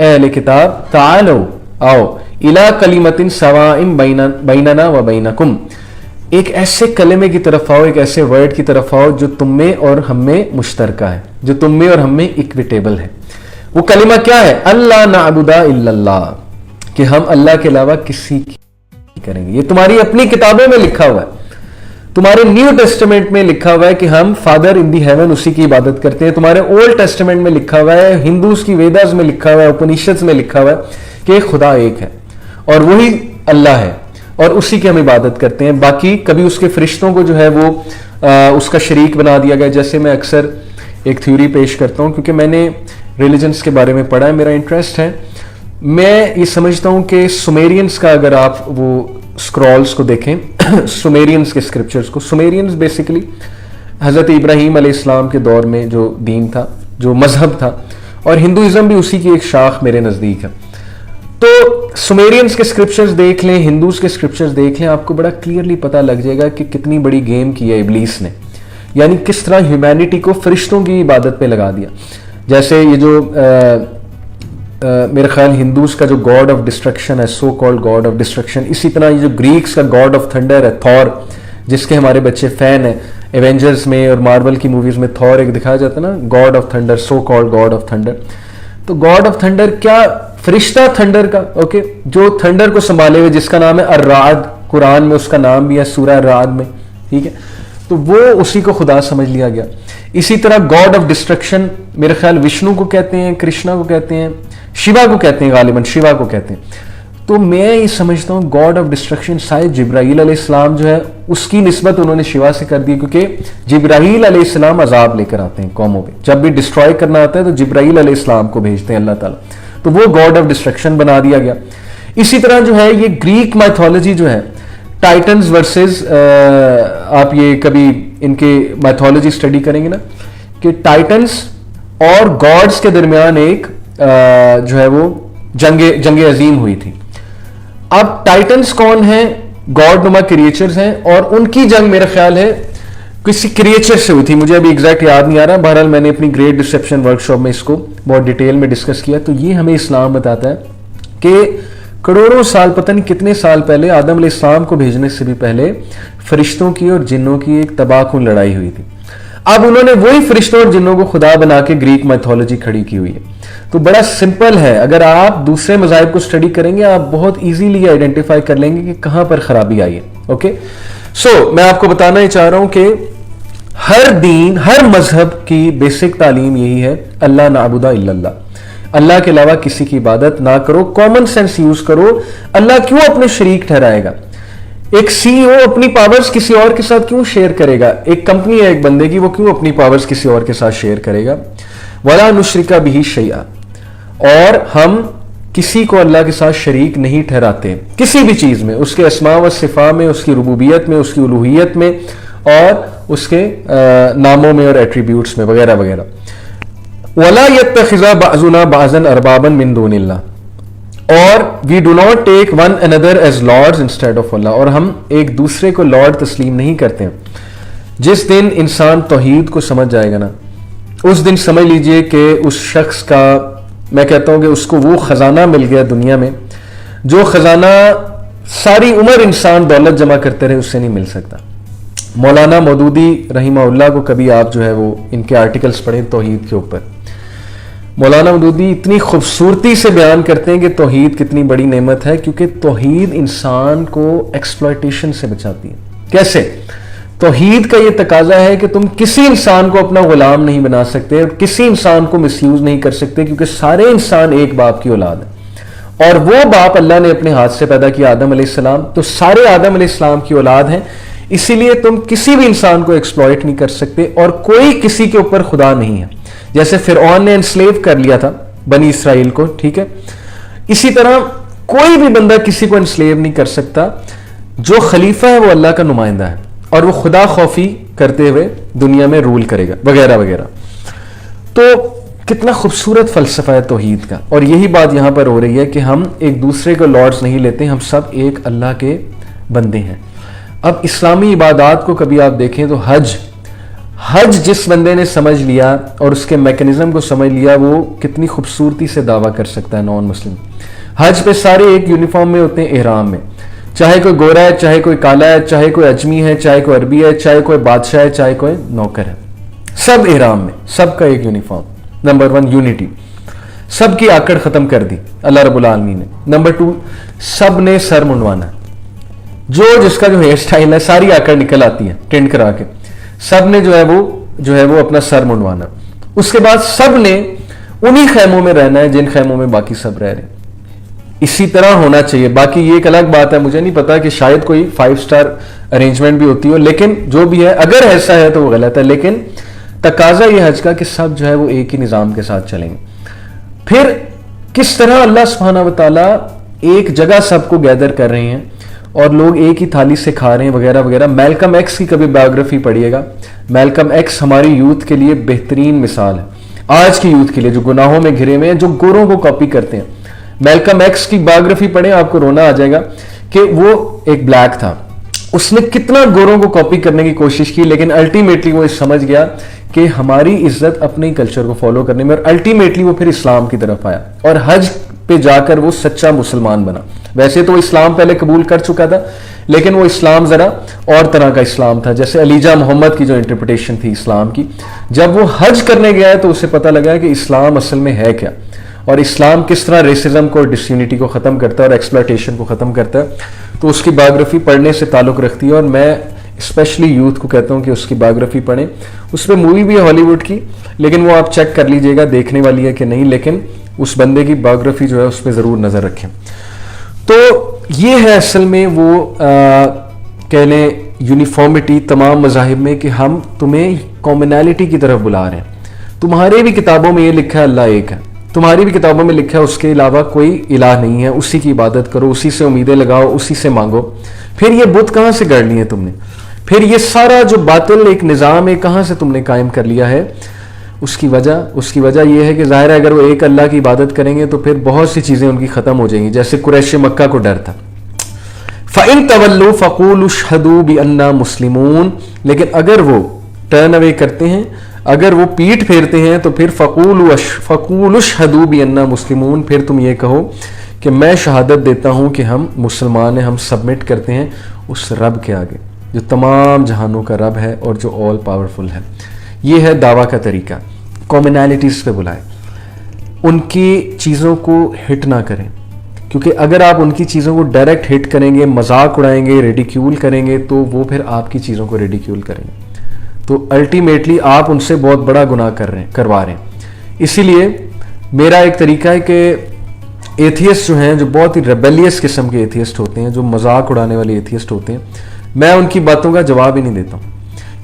اے اہل کتاب تعالو آؤ الا کلمۃ سواء بیننا و بینکم، ایک ایسے کلمے کی طرف آؤ، ایک ایسے ورڈ کی طرف آؤ جو تم میں اور ہم میں مشترکہ ہے، جو تم میں اور ہم میں اکویٹیبل ہے۔ وہ کلمہ کیا ہے؟ اللہ نعبد الا اللہ، کہ ہم اللہ کے علاوہ کسی کی کریں گے۔ یہ تمہاری اپنی کتابوں میں لکھا ہوا ہے، تمہارے نیو ٹیسٹمنٹ میں لکھا ہوا ہے کہ ہم فادر ان دی ہیون اسی کی عبادت کرتے ہیں، تمہارے اولڈ ٹیسٹمنٹ میں لکھا ہوا ہے، ہندوز کی ویداز میں لکھا ہوا ہے، اپنشدز میں لکھا ہوا ہے کہ خدا ایک ہے اور وہی اللہ ہے اور اسی کی ہم عبادت کرتے ہیں۔ باقی کبھی اس کے فرشتوں کو جو ہے وہ اس کا شریک بنا دیا گیا، جیسے میں اکثر ایک تھیوری پیش کرتا ہوں کیونکہ میں نے ریلیجنس کے بارے میں پڑھا ہے، میرا انٹرسٹ ہے۔ میں یہ سمجھتا ہوں کہ سومیرینز کا اگر آپ وہ اسکرولز کو دیکھیں، سومیرینز کے اسکرپچرز کو، سومیرینز بیسیکلی حضرت ابراہیم علیہ السلام کے دور میں جو دین تھا، جو مذہب تھا، اور ہندوازم بھی اسی کی ایک شاخ میرے نزدیک ہے۔ تو سومیرینز کے اسکرپچرز دیکھ لیں، ہندوز کے اسکرپچرز دیکھ لیں، آپ کو بڑا کلیئرلی پتہ لگ جائے گا کہ کتنی بڑی گیم کی ہے ابلیس نے، یعنی کس طرح ہیومینٹی کو فرشتوں کی عبادت پہ لگا دیا۔ جیسے یہ جو میرے خیال ہندوز کا جو گاڈ آف ڈسٹرکشن ہے، so called God of destruction, اسی طرح یہ جو گریکس کا گاڈ آف تھنڈر ہے، تھور، جس کے ہمارے بچے فین ہیں، ایونجرز میں اور مارول کی موویز میں تھور ایک دکھایا جاتا ہے نا، God of thunder, so called God of thunder. تو گاڈ آف تھنڈر کیا فرشتہ تھنڈر کا، اوکے، جو تھنڈر کو سنبھالے ہوئے، جس کا نام ہے الرعد، قرآن میں اس کا نام بھی ہے سورہ الرعد میں، ٹھیک ہے، تو وہ اسی کو خدا سمجھ لیا گیا۔ اسی طرح گاڈ آف ڈسٹرکشن میرے خیال وشنو کو کہتے ہیں، کرشنا کو کہتے ہیں، شیوا کو کہتے ہیں، غالباً شیوا کو کہتے ہیں۔ تو میں یہ سمجھتا ہوں گاڈ آف ڈسٹرکشن شاید جبرائیل علیہ السلام جو ہے اس کی نسبت انہوں نے شیوا سے کر دی، کیونکہ جبرائیل علیہ السلام عذاب لے کر آتے ہیں قوموں پہ، جب بھی ڈسٹروائے کرنا آتا ہے تو جبرائیل علیہ السلام کو بھیجتے ہیں اللہ تعالیٰ، تو وہ گاڈ آف ڈسٹرکشن بنا دیا گیا۔ اسی طرح جو ہے یہ گریک مائتھولوجی جو ہے، ٹائٹنز ورسز، آپ یہ کبھی ان کے مائتھولوجی اسٹڈی کریں گے نا کہ ٹائٹنز اور گاڈز کے درمیان ایک جو ہے وہ جنگ عظیم ہوئی تھی۔ اب ٹائٹنز کون ہیں؟ گاڈ نما کریچرز ہیں، اور ان کی جنگ میرا خیال ہے کسی کریچر سے ہوئی تھی، مجھے ابھی ایگزیکٹ یاد نہیں آ رہا، بہرحال میں نے اپنی گریٹ ڈسپشن ورک شاپ میں اس کو بہت ڈیٹیل میں ڈسکس کیا۔ تو یہ ہمیں اسلام بتاتا ہے کہ کروڑوں سال، پتہ نہیں کتنے سال پہلے، آدم علیہ السلام کو بھیجنے سے بھی پہلے فرشتوں کی اور جنوں کی ایک تباہ کن لڑائی ہوئی تھی۔ اب انہوں نے وہی فرشتوں اور جنوں کو خدا بنا کے گریک میتھولوجی کھڑی کی ہوئی ہے۔ تو بڑا سمپل ہے، اگر آپ دوسرے مذاہب کو اسٹڈی کریں گے آپ بہت ایزیلی آئیڈینٹیفائی کر لیں گے کہ کہاں پر خرابی آئی ہے۔ اوکے، سو میں آپ کو بتانا ہی چاہ رہا ہوں کہ ہر دین، ہر مذہب کی بیسک تعلیم یہی ہے، اللہ نعبد الا اللہ، اللہ کے علاوہ کسی کی عبادت نہ کرو، کامن سینس یوز کرو۔ اللہ کیوں اپنے شریک ٹھہرائے گا؟ ایک سی او اپنی پاورز کسی اور کے ساتھ کیوں شیئر کرے گا؟ ایک کمپنی ہے ایک بندے کی، وہ کیوں اپنی پاورز کسی اور کے ساتھ شیئر کرے گا؟ وَلَا نُشْرِكَ بِهِ شَيْئًا، اور ہم کسی کو اللہ کے ساتھ شریک نہیں ٹھہراتے کسی بھی چیز میں، اس کے اسماء و صفات میں، اس کی ربوبیت میں، اس کی الوہیت میں، اور اس کے ناموں میں اور ایٹریبیوٹس میں وغیرہ وغیرہ۔ وَلَا يَتَّخِذَ بَعْضُنَا بَعْضًا أَرْبَابًا مِّن دُونِ اللَّهِ، اور we do not take one another as lords instead of Allah, اور ہم ایک دوسرے کو لارڈ تسلیم نہیں کرتے ہیں۔ جس دن انسان توحید کو سمجھ جائے گا نا، اس دن سمجھ لیجئے کہ اس شخص کا، میں کہتا ہوں کہ اس کو وہ خزانہ مل گیا دنیا میں جو خزانہ ساری عمر انسان دولت جمع کرتے رہے اس سے نہیں مل سکتا۔ مولانا مودودی رحمہ اللہ کو کبھی آپ جو ہے وہ ان کے آرٹیکلز پڑھیں توحید کے اوپر، مولانا مودودی اتنی خوبصورتی سے بیان کرتے ہیں کہ توحید کتنی بڑی نعمت ہے، کیونکہ توحید انسان کو ایکسپلائٹیشن سے بچاتی ہے۔ کیسے؟ توحید کا یہ تقاضا ہے کہ تم کسی انسان کو اپنا غلام نہیں بنا سکتے، کسی انسان کو مس یوز نہیں کر سکتے، کیونکہ سارے انسان ایک باپ کی اولاد ہیں، اور وہ باپ اللہ نے اپنے ہاتھ سے پیدا کیا آدم علیہ السلام، تو سارے آدم علیہ السلام کی اولاد ہیں، اسی لیے تم کسی بھی انسان کو ایکسپلائٹ نہیں کر سکتے، اور کوئی کسی کے اوپر خدا نہیں ہے۔ جیسے فرعون نے انسلیو کر لیا تھا بنی اسرائیل کو، ٹھیک ہے، اسی طرح کوئی بھی بندہ کسی کو انسلیو نہیں کر سکتا۔ جو خلیفہ ہے وہ اللہ کا نمائندہ ہے، اور وہ خدا خوفی کرتے ہوئے دنیا میں رول کرے گا وغیرہ وغیرہ۔ تو کتنا خوبصورت فلسفہ ہے توحید کا، اور یہی بات یہاں پر ہو رہی ہے کہ ہم ایک دوسرے کو لارڈز نہیں لیتے، ہم سب ایک اللہ کے بندے ہیں۔ اب اسلامی عبادات کو کبھی آپ دیکھیں تو حج جس بندے نے سمجھ لیا اور اس کے میکنزم کو سمجھ لیا وہ کتنی خوبصورتی سے دعویٰ کر سکتا ہے نان مسلم. حج پہ سارے ایک یونیفارم میں ہوتے ہیں, احرام میں, چاہے کوئی گورا ہے, چاہے کوئی کالا ہے, چاہے کوئی اجمی ہے, چاہے کوئی عربی ہے, چاہے کوئی بادشاہ ہے, چاہے کوئی نوکر ہے, سب احرام میں, سب کا ایک یونیفارم. نمبر 1 یونٹی, سب کی آکڑ ختم کر دی اللہ رب العالمین نے. نمبر 2 سب نے سر منڈوانا ہے, جو جس کا جو ہیئر سٹائل ہے ساری آکڑ نکل آتی ہے ٹینڈ کرا کے, سب نے جو ہے وہ اپنا سر منڈوانا. اس کے بعد سب نے انہی خیموں میں رہنا ہے جن خیموں میں باقی سب رہ رہے ہیں. اسی طرح ہونا چاہیے. باقی یہ ایک الگ بات ہے, مجھے نہیں پتا کہ شاید کوئی 5 اسٹار ارینجمنٹ بھی ہوتی ہو, لیکن جو بھی ہے اگر ایسا ہے تو وہ غلط ہے. لیکن تقاضا یہ حج کا کہ سب جو ہے وہ ایک ہی نظام کے ساتھ چلیں گے. پھر کس طرح اللہ سبحانہ و تعالیٰ ایک جگہ سب کو گیدر کر رہے ہیں اور لوگ ایک ہی تھالی سے کھا رہے ہیں وغیرہ وغیرہ. میلکم ایکس کی کبھی بایوگرافی پڑھیے گا. میلکم ایکس ہماری یوتھ کے لیے بہترین مثال ہے, آج کی یوتھ کے لیے جو گناہوں میں گھرے ہوئے ہیں, جو گوروں کو کاپی کرتے ہیں. میلکم ایکس کی بایوگرافی پڑھیں, آپ کو رونا آ جائے گا کہ وہ ایک بلیک تھا, اس نے کتنا گوروں کو کاپی کرنے کی کوشش کی, لیکن الٹیمیٹلی وہ سمجھ گیا کہ ہماری عزت اپنے کلچر کو فالو کرنے میں, اور الٹیمیٹلی وہ پھر اسلام کی طرف آیا اور حج پہ جا کر وہ سچا مسلمان بنا. ویسے تو وہ اسلام پہلے قبول کر چکا تھا, لیکن وہ اسلام ذرا اور طرح کا اسلام تھا, جیسے علیجہ محمد کی جو انٹرپریٹیشن تھی اسلام کی. جب وہ حج کرنے گیا ہے تو اسے پتہ لگا کہ اسلام اصل میں ہے کیا, اور اسلام کس طرح ریسزم کو اور ڈسیونٹی کو ختم کرتا ہے اور ایکسپلائٹیشن کو ختم کرتا ہے. تو اس کی بایوگرافی پڑھنے سے تعلق رکھتی ہے, اور میں اسپیشلی یوتھ کو کہتا ہوں کہ اس کی بایوگرافی پڑھیں. اس پہ مووی بھی ہے ہالی ووڈ کی, لیکن وہ آپ چیک کر لیجئے گا دیکھنے والی ہے کہ نہیں, لیکن اس بندے کی بایوگرافی جو ہے اس پہ ضرور نظر رکھیں. تو یہ ہے اصل میں وہ کہہ لیں یونیفارمٹی تمام مذاہب میں, کہ ہم تمہیں کامنالٹی کی طرف بلا رہے ہیں. تمہارے بھی کتابوں میں یہ لکھا ہے اللہ ایک ہے, تمہاری بھی کتابوں میں لکھا ہے اس کے علاوہ کوئی الہ نہیں ہے, اسی کی عبادت کرو, اسی سے امیدیں لگاؤ, اسی سے مانگو. پھر یہ بت کہاں سے گڑھ لی ہے تم نے؟ پھر یہ سارا جو باطل ایک نظام ہے کہاں سے تم نے قائم کر لیا ہے؟ اس کی وجہ یہ ہے کہ ظاہر ہے اگر وہ ایک اللہ کی عبادت کریں گے تو پھر بہت سی چیزیں ان کی ختم ہو جائیں گی, جیسے قریش مکہ کو ڈر تھا. فَإِن تَوَلُّوا فَقُولُوا اشْهَدُوا بِأَنَّا مُسْلِمُونَ, لیکن اگر وہ ٹرن اوے کرتے ہیں, اگر وہ پیٹ پھیرتے ہیں تو پھر فَقُولُوا اشْهَدُوا بِأَنَّا مُسْلِمُونَ, پھر تم یہ کہو کہ میں شہادت دیتا ہوں کہ ہم مسلمان ہیں, ہم سبمٹ کرتے ہیں اس رب کے آگے جو تمام جہانوں کا رب ہے اور جو آل پاورفل ہے. یہ ہے دعویٰ کا طریقہ. کامنالٹیز پہ بلائیں, ان کی چیزوں کو ہٹ نہ کریں, کیونکہ اگر آپ ان کی چیزوں کو ڈائریکٹ ہٹ کریں گے, مذاق اڑائیں گے, ریڈیکیول کریں گے, تو وہ پھر آپ کی چیزوں کو ریڈیکیول کریں گے, تو الٹیمیٹلی آپ ان سے بہت بڑا گناہ کروا رہے ہیں. اسی لیے میرا ایک طریقہ ہے کہ ایتھیسٹ جو ہیں, جو بہت ہی ریبیلیس قسم کے ایتھیسٹ ہوتے ہیں, جو مذاق اڑانے والے ایتھیسٹ ہوتے ہیں, میں ان کی باتوں کا جواب ہی نہیں دیتا ہوں,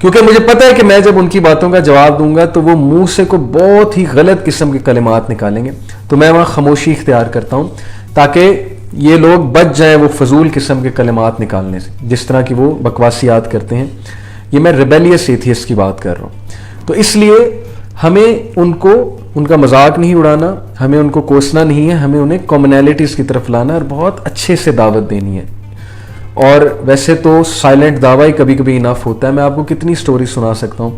کیونکہ مجھے پتہ ہے کہ میں جب ان کی باتوں کا جواب دوں گا تو وہ منہ سے کوئی بہت ہی غلط قسم کے کلمات نکالیں گے, تو میں وہاں خاموشی اختیار کرتا ہوں تاکہ یہ لوگ بچ جائیں وہ فضول قسم کے کلمات نکالنے سے, جس طرح کی وہ بکواسیات کرتے ہیں. یہ میں ریبیلیس ایتھیسٹ کی بات کر رہا ہوں. تو اس لیے ہمیں ان کا مذاق نہیں اڑانا, ہمیں ان کو کوسنا نہیں ہے, ہمیں انہیں کامنالٹیز کی طرف لانا اور بہت اچھے سے دعوت دینی ہے. اور ویسے تو سائلنٹ دعویٰ ہی کبھی کبھی انف ہوتا ہے. میں آپ کو کتنی سٹوری سنا سکتا ہوں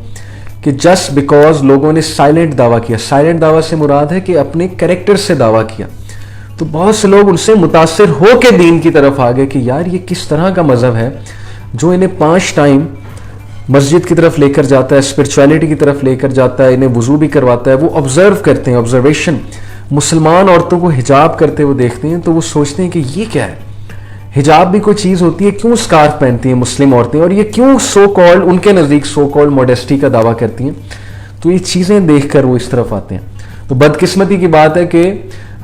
کہ جسٹ بیکاز لوگوں نے سائلنٹ دعویٰ کیا, سائلنٹ دعویٰ سے مراد ہے کہ اپنے کریکٹر سے دعویٰ کیا, تو بہت سے لوگ ان سے متاثر ہو کے دین کی طرف آ گئے کہ یار یہ کس طرح کا مذہب ہے جو انہیں 5 ٹائم مسجد کی طرف لے کر جاتا ہے, اسپرچویلٹی کی طرف لے کر جاتا ہے, انہیں وضو بھی کرواتا ہے. وہ آبزرو کرتے ہیں, آبزرویشن, مسلمان عورتوں کو حجاب کرتے ہوئے دیکھتے ہیں تو وہ سوچتے ہیں کہ یہ کیا ہے, حجاب بھی کوئی چیز ہوتی ہے, کیوں سکارف پہنتی ہیں مسلم عورتیں, اور یہ کیوں سو کالڈ ان کے نزدیک سو کالڈ موڈیسٹی کا دعویٰ کرتی ہیں. تو یہ چیزیں دیکھ کر وہ اس طرف آتے ہیں. تو بدقسمتی کی بات ہے کہ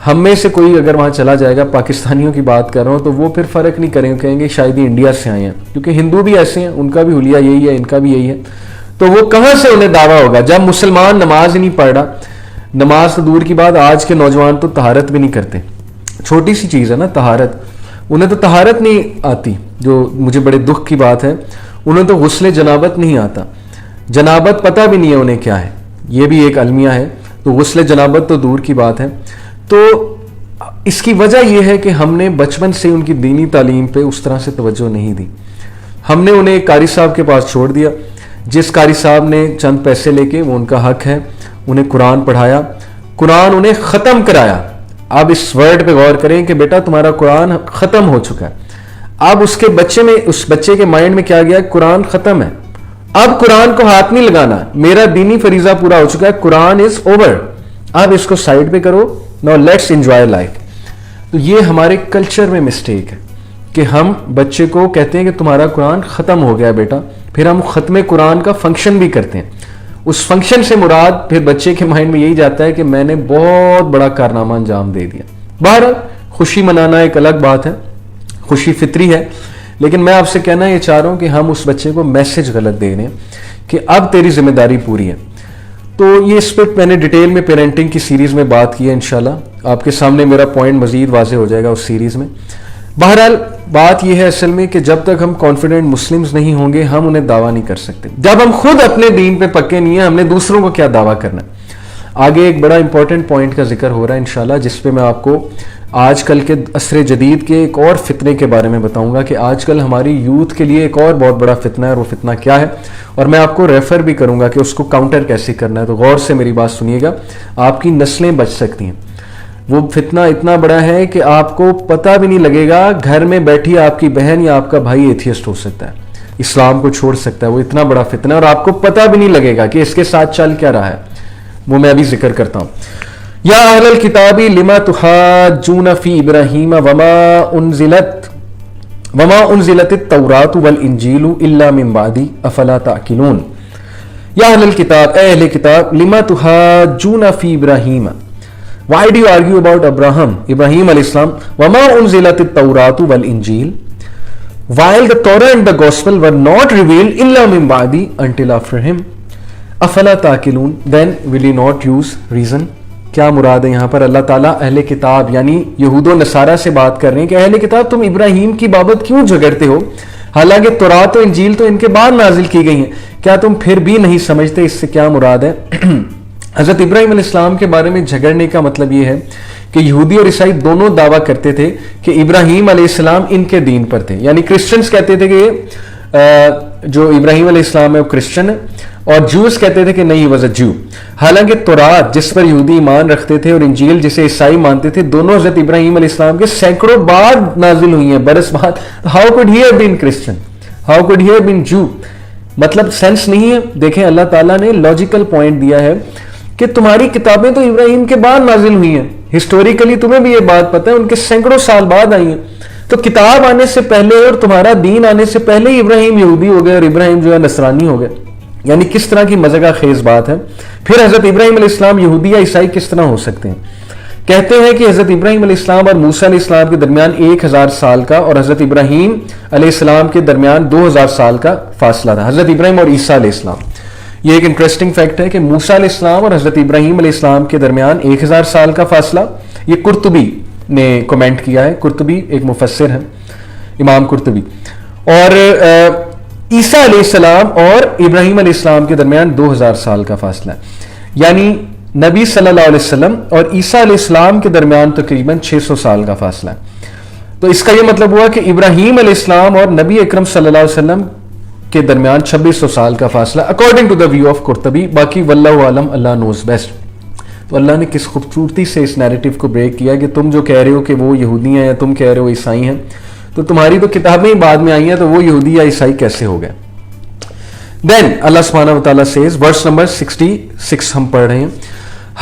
ہم میں سے کوئی اگر وہاں چلا جائے گا, پاکستانیوں کی بات کر رہا ہوں, تو وہ پھر فرق نہیں کریں گے, کہیں گے شاید ہی انڈیا سے آئے ہیں, کیونکہ ہندو بھی ایسے ہیں, ان کا بھی حلیہ یہی ہے, ان کا بھی یہی ہے. تو وہ کہاں سے انہیں دعویٰ ہوگا جب مسلمان نماز ہی نہیں پڑھ رہا. نماز تو دور کی بات, آج کے نوجوان تو طہارت بھی نہیں کرتے. چھوٹی سی چیز ہے نا طہارت, انہیں تو طہارت نہیں آتی, جو مجھے بڑے دکھ کی بات ہے. انہیں تو غسل جنابت نہیں آتا, جنابت پتہ بھی نہیں ہے انہیں کیا ہے, یہ بھی ایک المیہ ہے. تو غسل جنابت تو دور کی بات ہے. تو اس کی وجہ یہ ہے کہ ہم نے بچپن سے ان کی دینی تعلیم پہ اس طرح سے توجہ نہیں دی. ہم نے انہیں ایک قاری صاحب کے پاس چھوڑ دیا جس قاری صاحب نے چند پیسے لے کے، وہ ان کا حق ہے، انہیں قرآن پڑھایا، قرآن انہیں ختم کرایا. اب اس ورڈ پہ غور کریں کہ بیٹا تمہارا قرآن ختم ہو چکا ہے. اب اس بچے کے مائنڈ میں کیا گیا؟ قرآن ختم ہے، اب قرآن کو ہاتھ نہیں لگانا، میرا دینی فریضہ پورا ہو چکا ہے، قرآن از اوور، اب اس کو سائڈ پہ کرو، ناؤ لیٹس انجوائے لائف. تو یہ ہمارے کلچر میں مسٹیک ہے کہ ہم بچے کو کہتے ہیں کہ تمہارا قرآن ختم ہو گیا بیٹا، پھر ہم ختم قرآن کا فنکشن بھی کرتے ہیں. اس فنکشن سے مراد پھر بچے کے مائنڈ میں یہی جاتا ہے کہ میں نے بہت بڑا کارنامہ انجام دے دیا. بہرحال خوشی منانا ایک الگ بات ہے، خوشی فطری ہے، لیکن میں آپ سے کہنا یہ چاہ رہا ہوں کہ ہم اس بچے کو میسج غلط دے رہے ہیں کہ اب تیری ذمہ داری پوری ہے. تو یہ اس پہ میں نے ڈیٹیل میں پیرنٹنگ کی سیریز میں بات کی ہے، انشاءاللہ آپ کے سامنے میرا پوائنٹ مزید واضح ہو جائے گا اس سیریز میں. بہرحال بات یہ ہے اصل میں کہ جب تک ہم کانفیڈنٹ مسلمز نہیں ہوں گے ہم انہیں دعویٰ نہیں کر سکتے. جب ہم خود اپنے دین پہ پکے نہیں ہیں، ہم نے دوسروں کو کیا دعویٰ کرنا ہے. آگے ایک بڑا امپورٹنٹ پوائنٹ کا ذکر ہو رہا ہے انشاءاللہ، جس پہ میں آپ کو آج کل کے عصر جدید کے ایک اور فتنے کے بارے میں بتاؤں گا کہ آج کل ہماری یوتھ کے لیے ایک اور بہت بڑا فتنہ ہے، اور وہ فتنہ کیا ہے، اور میں آپ کو ریفر بھی کروں گا کہ اس کو کاؤنٹر کیسے کرنا ہے. تو غور سے میری بات سنیے گا، آپ کی نسلیں بچ سکتی ہیں. وہ فتنہ اتنا بڑا ہے کہ آپ کو پتہ بھی نہیں لگے گا، گھر میں بیٹھی آپ کی بہن یا آپ کا بھائی ایتھیسٹ ہو سکتا ہے، اسلام کو چھوڑ سکتا ہے. وہ اتنا بڑا فتنہ ہے اور آپ کو پتہ بھی نہیں لگے گا کہ اس کے ساتھ چل کیا رہا ہے. وہ میں ابھی ذکر کرتا ہوں. یا اہل الکتاب لما تحاجون فی ابراہیم وما انزلت التوراۃ والانجیل الا من بعد افلا تعقلون. یا اہل الکتاب، اے اہل کتاب، لما تحاجون فی ابراہیم، why do you argue about Ibrahim alayhi salam, وما انزلت التوراۃ والانجیل, while the Torah and the gospel were not revealed الا من بعد until after him. افلا تعقلون, then will you not use reason. کیا مراد ہے یہاں پر؟ اللہ تعالیٰ اہل کتاب یعنی یہود و نصارہ سے بات کر رہے ہیں کہ اہل کتاب تم ابراہیم کی بابت کیوں جھگڑتے ہو، حالانکہ تورات و انجیل تو ان کے بعد نازل کی گئی ہیں، کیا تم پھر بھی نہیں سمجھتے؟ اس سے کیا مراد ہے؟ حضرت ابراہیم علیہ السلام کے بارے میں جھگڑنے کا مطلب یہ ہے کہ یہودی اور عیسائی دونوں دعویٰ کرتے تھے کہ ابراہیم علیہ السلام ان کے دین پر تھے. یعنی کرسچنز کہتے تھے کہ جو ابراہیم علیہ السلام ہے وہ کرسچن ہے، اور جوز کہتے تھے کہ نہیں واز اے جو. حالانکہ تورات جس پر یہودی ایمان رکھتے تھے اور انجیل جسے عیسائی مانتے تھے، دونوں حضرت ابراہیم علیہ السلام کے سینکڑوں بعد نازل ہوئی ہیں، برس بعد. How could he have been Christian, how could he have been جو؟ مطلب سینس نہیں ہے. دیکھیں اللہ تعالیٰ نے لاجیکل پوائنٹ دیا ہے کہ تمہاری کتابیں تو ابراہیم کے بعد نازل ہوئی ہیں، ہسٹوریکلی تمہیں بھی یہ بات پتہ ہے، ان کے سینکڑوں سال بعد آئی ہیں. تو کتاب آنے سے پہلے اور تمہارا دین آنے سے پہلے ہی ابراہیم یہودی ہو گئے اور ابراہیم جو ہے نصرانی ہو گئے. یعنی کس طرح کی مزہ خیز بات ہے. پھر حضرت ابراہیم علیہ السلام یہودی یا عیسائی کس طرح ہو سکتے ہیں؟ کہتے ہیں کہ حضرت ابراہیم علیہ السلام اور موسیٰ علیہ السلام کے درمیان 1000 سال کا اور حضرت ابراہیم علیہ السلام کے درمیان 2000 سال کا فاصلہ تھا. حضرت ابراہیم اور عیسیٰ علیہ السلام، یہ ایک انٹرسٹنگ فیکٹ ہے کہ موسیٰ علیہ السلام اور حضرت ابراہیم علیہ السلام کے درمیان 1000 سال کا فاصلہ. یہ قرطبی نے کمنٹ کیا ہے. قرطبی ایک مفسر ہے، امام قرطبی. اور عیسیٰ علیہ السلام اور ابراہیم علیہ السلام کے درمیان 2000 سال کا فاصلہ ہے. یعنی نبی صلی اللہ علیہ وسلم اور عیسیٰ علیہ السلام کے درمیان تقریباً 600 سال کا فاصلہ ہے. تو اس کا یہ مطلب ہوا کہ ابراہیم علیہ السلام اور نبی اکرم صلی اللہ علیہ وسلم کے درمیان 2600 سال کا فاصلہ، according to the view of Qurtubi. باقی واللہ عالم، اللہ نوز بیسٹ. تو اللہ نے کس خوبصورتی سے اس نیریٹو کو بریک کیا کہ تم جو کہہ رہے ہو کہ وہ یہودی ہیں یا تم کہہ رہے ہو عیسائی ہیں، تو تمہاری تو کتابیں ہی بعد میں آئی ہیں، تو وہ یہودی یا عیسائی کیسے ہو گئے؟ دین اللہ سبحانہ و تعالیٰ سیز، ورس نمبر 66 ہم پڑھ رہے ہیں،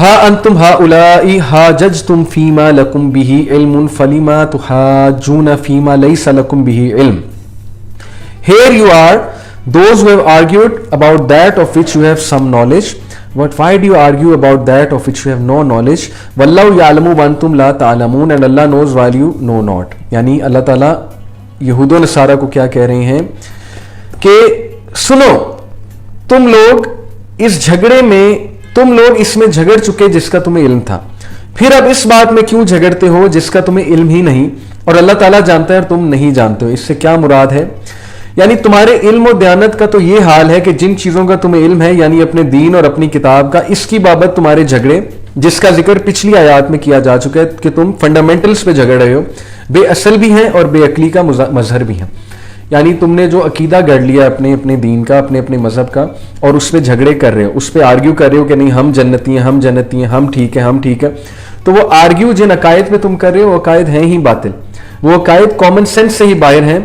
ہا انتم ہؤلاء حاججتم فیما لکم بہ علم فلما تحاجون فیما لیس لکم بہ علم. Here you are, those who have argued about that of which you have some knowledge. But why do you argue about that of which you have no knowledge? وَاللَّهُ يَعْلَمُ وَأَنْتُمْ لَا تَعْلَمُونَ, and Allah knows while you know not. یعنی اللہ تعالیٰ یہود و نصارہ کو کیا کہہ رہے ہیں کہ سنو، تم لوگ اس جھگڑے میں، تم لوگ اس میں جھگڑ چکے جس کا تمہیں علم تھا، پھر اب اس بات میں کیوں جھگڑتے ہو جس کا تمہیں علم ہی نہیں، اور اللہ تعالیٰ جانتا ہے اور تم نہیں جانتے ہو. اس سے کیا مراد ہے؟ یعنی تمہارے علم و دیانت کا تو یہ حال ہے کہ جن چیزوں کا تمہیں علم ہے، یعنی اپنے دین اور اپنی کتاب کا، اس کی بابت تمہارے جھگڑے، جس کا ذکر پچھلی آیات میں کیا جا چکا ہے کہ تم فنڈامنٹلز پہ جھگڑ رہے ہو، بے اصل بھی ہیں اور بے عقلی کا مظہر بھی ہیں. یعنی تم نے جو عقیدہ گڑھ لیا اپنے اپنے دین کا، اپنے اپنے مذہب کا، اور اس پہ جھگڑے کر رہے ہو، اس پہ آرگیو کر رہے ہو کہ نہیں ہم جنتی ہیں، ہم جنتی ہیں، ہم ٹھیک ہے، ہم ٹھیک ہے، تو وہ آرگیو جن عقائد پہ تم کر رہے ہو وہ عقائد ہیں ہی باطل، وہ عقائد کامن سینس سے ہی باہر ہیں،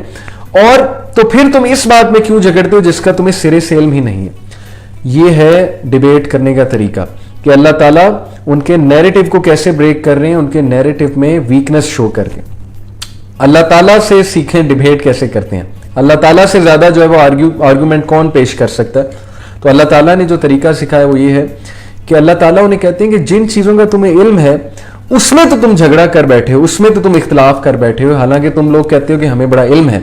اور تو پھر تم اس بات میں کیوں جھگڑتے ہو جس کا تمہیں سرے سے علم ہی نہیں ہے۔ یہ ہے ڈیبیٹ کرنے کا طریقہ کہ اللہ تعالیٰ ان کے نیریٹو کو کیسے بریک کر رہے ہیں، ان کے نیریٹو میں ویکنس شو کر کے۔ اللہ تعالیٰ سے سیکھیں ڈیبیٹ کیسے کرتے ہیں۔ اللہ تعالیٰ سے زیادہ جو ہے وہ آرگومنٹ کون پیش کر سکتا ہے؟ تو اللہ تعالیٰ نے جو طریقہ سکھایا وہ یہ ہے کہ اللہ تعالیٰ انہیں کہتے ہیں کہ جن چیزوں کا تمہیں علم ہے اس میں تو تم جھگڑا کر بیٹھے ہو، اس میں تو تم اختلاف کر بیٹھے ہو، حالانکہ تم لوگ کہتے ہو کہ ہمیں بڑا علم ہے۔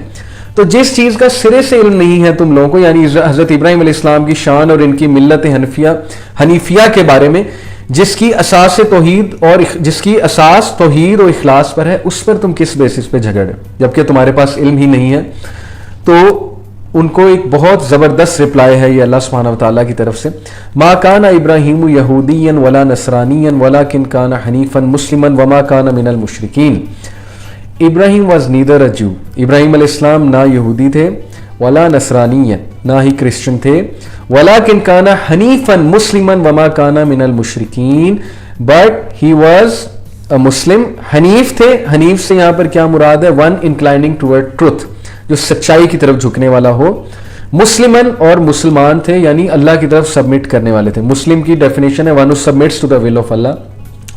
تو جس چیز کا سرے سے علم نہیں ہے تم لوگوں کو، یعنی حضرت ابراہیم علیہ السلام کی شان اور ان کی ملت حنیفیہ کے بارے میں، جس کی اساس توحید اور اخلاص پر ہے، اس پر تم کس بیسس پہ جھگڑ جبکہ تمہارے پاس علم ہی نہیں ہے۔ تو ان کو ایک بہت زبردست رپلائی ہے یہ اللہ سبحانہ وتعالیٰ کی طرف سے، ما کان ابراہیم یہودیا ولا نصرانیا ولکن کان حنیفا مسلما وما کان من المشرکین۔ ابراہیم واز نیدر اے جو، ابراہیم علیہ السلام نہ یہودی تھے، ولا نصرانیا نہ ہی کرسچن تھے، ولکن کان حنیفا مسلما وما کان من المشرکین، بٹ ہی واز اے مسلم۔ حنیف تھے، حنیف سے یہاں پر کیا مراد ہے؟ ون انکلائننگ ٹورڈ ٹروتھ، جو سچائی کی طرف جھکنے والا ہو۔ مسلمن اور مسلمان تھے، یعنی اللہ کی طرف سبمٹ کرنے والے تھے۔ مسلم کی ڈیفینیشن ہے one who submits to the will of Allah,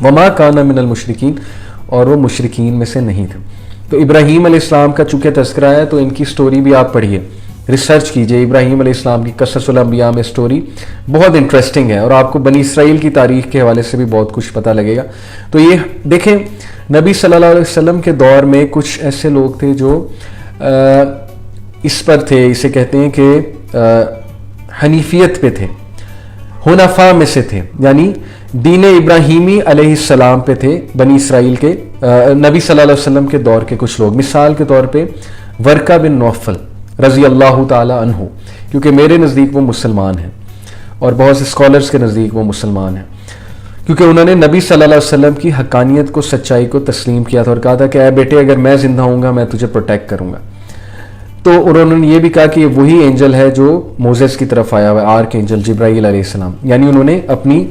وما کان من المشرکین، اور وہ مشرکین میں سے نہیں تھے۔ تو ابراہیم علیہ السلام کا چونکہ تذکرہ ہے تو ان کی سٹوری بھی آپ پڑھیے، ریسرچ کیجئے۔ ابراہیم علیہ السلام کی قصص الانبیاء میں سٹوری بہت انٹرسٹنگ ہے، اور آپ کو بنی اسرائیل کی تاریخ کے حوالے سے بھی بہت کچھ پتہ لگے گا۔ تو یہ دیکھیں، نبی صلی اللہ علیہ وسلم کے دور میں کچھ ایسے لوگ تھے جو اس پر تھے، اسے کہتے ہیں کہ حنیفیت پہ تھے، حنفاء میں سے تھے، یعنی دین ابراہیمی علیہ السلام پہ تھے بنی اسرائیل کے نبی صلی اللہ علیہ وسلم کے دور کے کچھ لوگ۔ مثال کے طور پہ ورقہ بن نوفل رضی اللہ تعالی عنہ، کیونکہ میرے نزدیک وہ مسلمان ہیں اور بہت سے اسکالرز کے نزدیک وہ مسلمان ہیں، کیونکہ انہوں نے نبی صلی اللہ علیہ وسلم کی حقانیت کو، سچائی کو تسلیم کیا تھا اور کہا تھا کہ اے بیٹے اگر میں زندہ ہوں گا میں تجھے پروٹیکٹ کروں گا۔ تو انہوں نے یہ بھی کہا کہ یہ وہی اینجل ہے جو موزیس کی طرف آیا ہوا ہے، آرک اینجل جبرائیل علیہ السلام، یعنی انہوں نے اپنی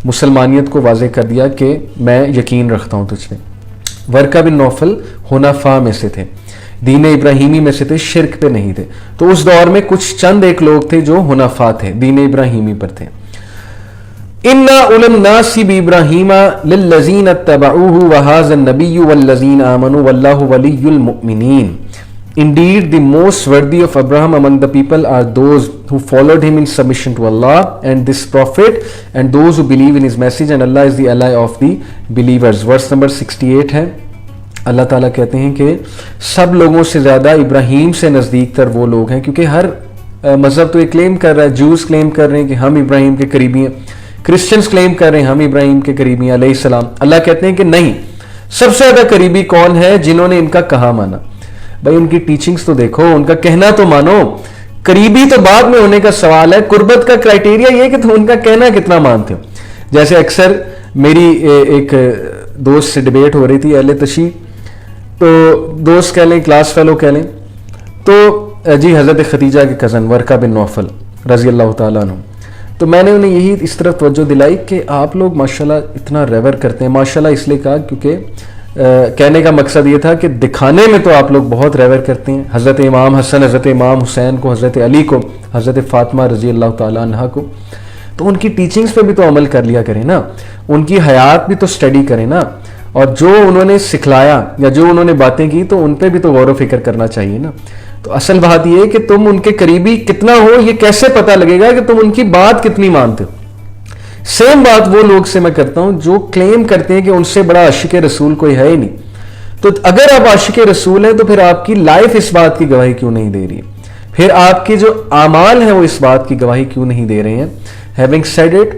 مسلمانیت کو واضح کر دیا کہ میں یقین رکھتا ہوں تجھ پہ۔ ورقہ بن نوفل حنفاء میں سے تھے، دین ابراہیمی میں سے تھے، شرک پہ نہیں تھے۔ تو اس دور میں کچھ چند ایک لوگ تھے جو حنفاء تھے، دین ابراہیمی پر تھے۔ اِنَّا أُولِي النَّاسِ بِإِبْرَاهِيمَ لِلَّذِينَ اتَّبَعُوهُ وَهَٰذَا النَّبِيُّ وَالَّذِينَ آمَنُوا وَاللَّهُ وَلِيُّ الْمُؤْمِنِينَ۔ Indeed, the most worthy of Abraham among the people are those who followed him in submission to Allah and this prophet, and those who believe in his message, and Allah is the ally of the believers۔ Verse number 68 ہے، اللہ تعالیٰ کہتے ہیں کہ سب لوگوں سے زیادہ ابراہیم سے نزدیک تر وہ لوگ ہیں، کیونکہ ہر مذہب تو یہ کلیم کر رہا ہے، جوز کلیم کر رہے ہیں کہ ہم ابراہیم کے قریبی ہیں، کرسچنز کلیم کر رہے ہیں ہم ابراہیم کے قریبی ہیں علیہ السلام۔ اللہ کہتے ہیں کہ نہیں، سب سے زیادہ قریبی کون ہے؟ جنہوں نے ان کا کہا مانا۔ بھائی ان کی ٹیچنگز تو دیکھو، ان کا کہنا تو مانو، قریبی تو بعد میں ہونے کا سوال ہے۔ قربت کا کرائٹیریا یہ کہ تم ان کا کہنا کتنا مانتے ہو۔ جیسے اکثر میری ایک دوست سے ڈیبیٹ ہو رہی تھی اہل تشیع، تو دوست کہہ لیں، کلاس فیلو کہہ لیں، تو جی حضرت خدیجہ کے کزن ورقہ بن نوفل رضی اللہ تعالیٰ عنہ، تو میں نے انہیں یہی اس طرف توجہ دلائی کہ آپ لوگ ماشاءاللہ اتنا ریور کرتے ہیں۔ ماشاءاللہ اس لیے کہا کیونکہ کہنے کا مقصد یہ تھا کہ دکھانے میں تو آپ لوگ بہت ریور کرتے ہیں، حضرت امام حسن، حضرت امام حسین کو، حضرت علی کو، حضرت فاطمہ رضی اللہ تعالیٰ عنہ کو، تو ان کی ٹیچنگز پہ بھی تو عمل کر لیا کریں نا، ان کی حیات بھی تو سٹڈی کریں نا، اور جو انہوں نے سکھلایا یا جو انہوں نے باتیں کی تو ان پہ بھی تو غور و فکر کرنا چاہیے نا۔ تو اصل بات یہ ہے کہ تم ان کے قریبی کتنا ہو یہ کیسے پتہ لگے گا کہ تم ان کی بات کتنی مانتے ہو۔ سیم بات وہ لوگ سے میں کرتا ہوں جو کلیم کرتے ہیں کہ ان سے بڑا عاشق رسول کوئی ہے ہی نہیں۔ تو اگر آپ عاشق رسول ہیں تو پھر آپ کی لائف اس بات کی گواہی کیوں نہیں دے رہی ہے؟ پھر آپ کے جو اعمال ہیں وہ اس بات کی گواہی کیوں نہیں دے رہے ہیں؟ ہیونگ سیڈ اٹ،